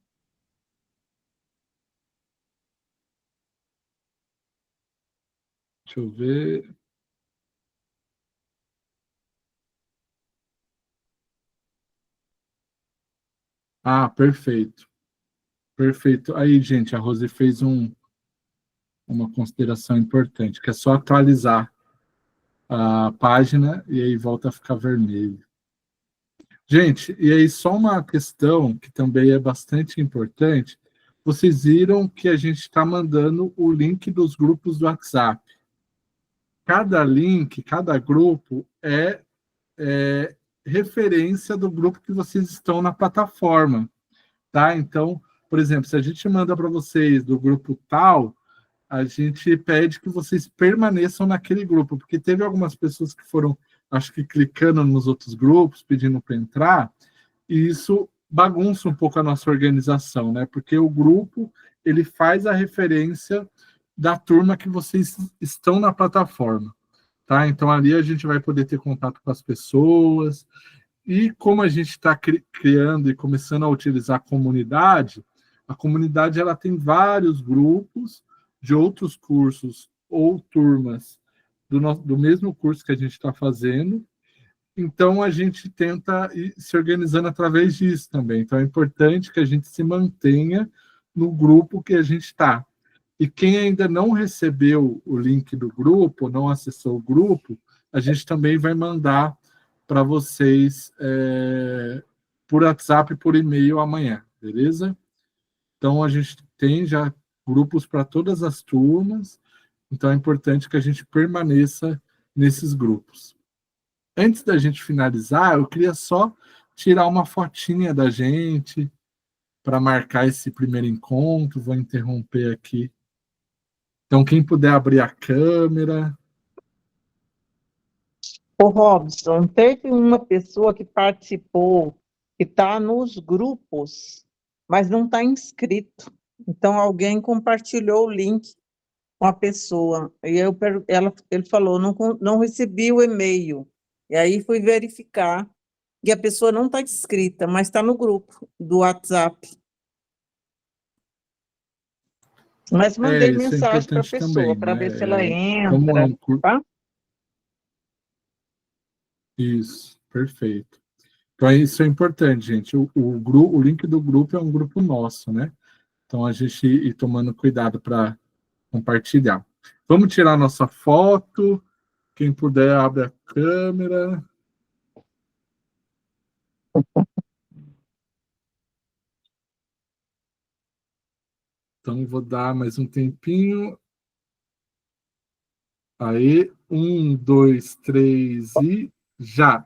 Deixa eu ver. Ah, perfeito. Perfeito. Aí, gente, a Rose fez uma consideração importante, que é só atualizar a página e aí volta a ficar vermelho. Gente, e aí só uma questão que também é bastante importante, vocês viram que a gente está mandando o link dos grupos do WhatsApp. Cada link, cada grupo é referência do grupo que vocês estão na plataforma, tá? Então, por exemplo, se a gente manda para vocês do grupo tal, a gente pede que vocês permaneçam naquele grupo, porque teve algumas pessoas que foram, acho que clicando nos outros grupos, pedindo para entrar, e isso bagunça um pouco a nossa organização, né? Porque o grupo, ele faz a referência da turma que vocês estão na plataforma, tá? Então, ali a gente vai poder ter contato com as pessoas, e como a gente está criando e começando a utilizar a comunidade ela tem vários grupos de outros cursos ou turmas do mesmo curso que a gente está fazendo. Então, a gente tenta ir se organizando através disso também. Então, é importante que a gente se mantenha no grupo que a gente está. E quem ainda não recebeu o link do grupo, não acessou o grupo, a gente também vai mandar para vocês por WhatsApp e por e-mail amanhã, beleza? Então, a gente tem já grupos para todas as turmas, então é importante que a gente permaneça nesses grupos. Antes da gente finalizar, eu queria só tirar uma fotinha da gente para marcar esse primeiro encontro. Vou interromper aqui. Então, quem puder abrir a câmera. Ô, Robson, teve uma pessoa que participou, que está nos grupos, mas não está inscrito. Então, alguém compartilhou o link com a pessoa. E ele falou, não recebi o e-mail. E aí fui verificar, e a pessoa não está inscrita, mas está no grupo do WhatsApp. Mas mandei mensagem para a pessoa, para ver se ela entra, tá? Isso, perfeito. Então, isso é importante, gente. O link do grupo é um grupo nosso, né? Então, a gente ir tomando cuidado para compartilhar. Vamos tirar nossa foto. Quem puder, abre a câmera. Então, vou dar mais um tempinho. Aí, 1, 2, 3 e já!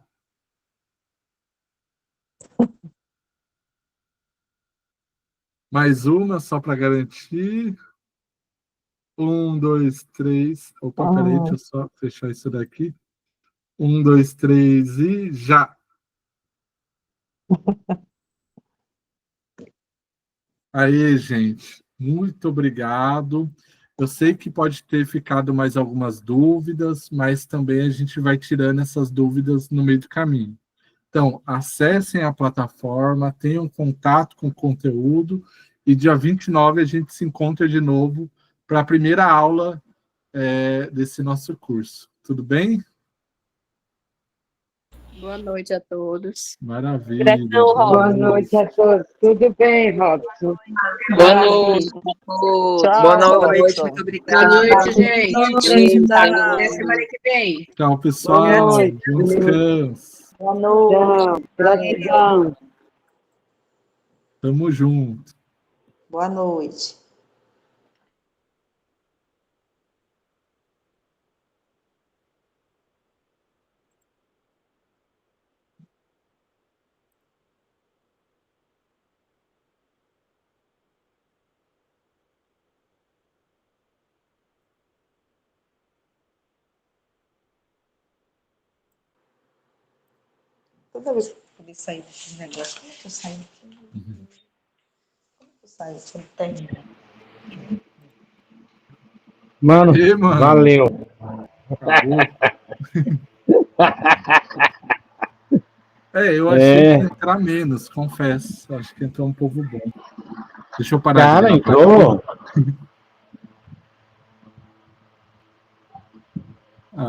Mais uma, só para garantir. 1, 2, 3. Opa, peraí, deixa eu só fechar isso daqui. 1, 2, 3 e já! Aí, gente, muito obrigado. Eu sei que pode ter ficado mais algumas dúvidas, mas também a gente vai tirando essas dúvidas no meio do caminho. Então, acessem a plataforma, tenham contato com o conteúdo, e dia 29 a gente se encontra de novo para a primeira aula desse nosso curso. Tudo bem? Boa noite a todos. Maravilha. Gratidão, Robson. Boa noite a todos. Tudo bem, Robson? Boa noite a todos. Boa noite, muito obrigada. Boa noite, gente. Até semana que vem. Tchau, pessoal. Boa noite. Bom descanso. Boa noite. Tchau. Gratidão. Tamo junto. Boa noite. Toda vez que eu poder sair desse negócio, como é que eu saio aqui? Como é que eu saio? Não tem. Mano, E, mano? valeu. Acabou. Eu achei que ia entrar menos, confesso. Acho que entrou um povo bom. Deixa eu parar. Cara, de gravar. entrou.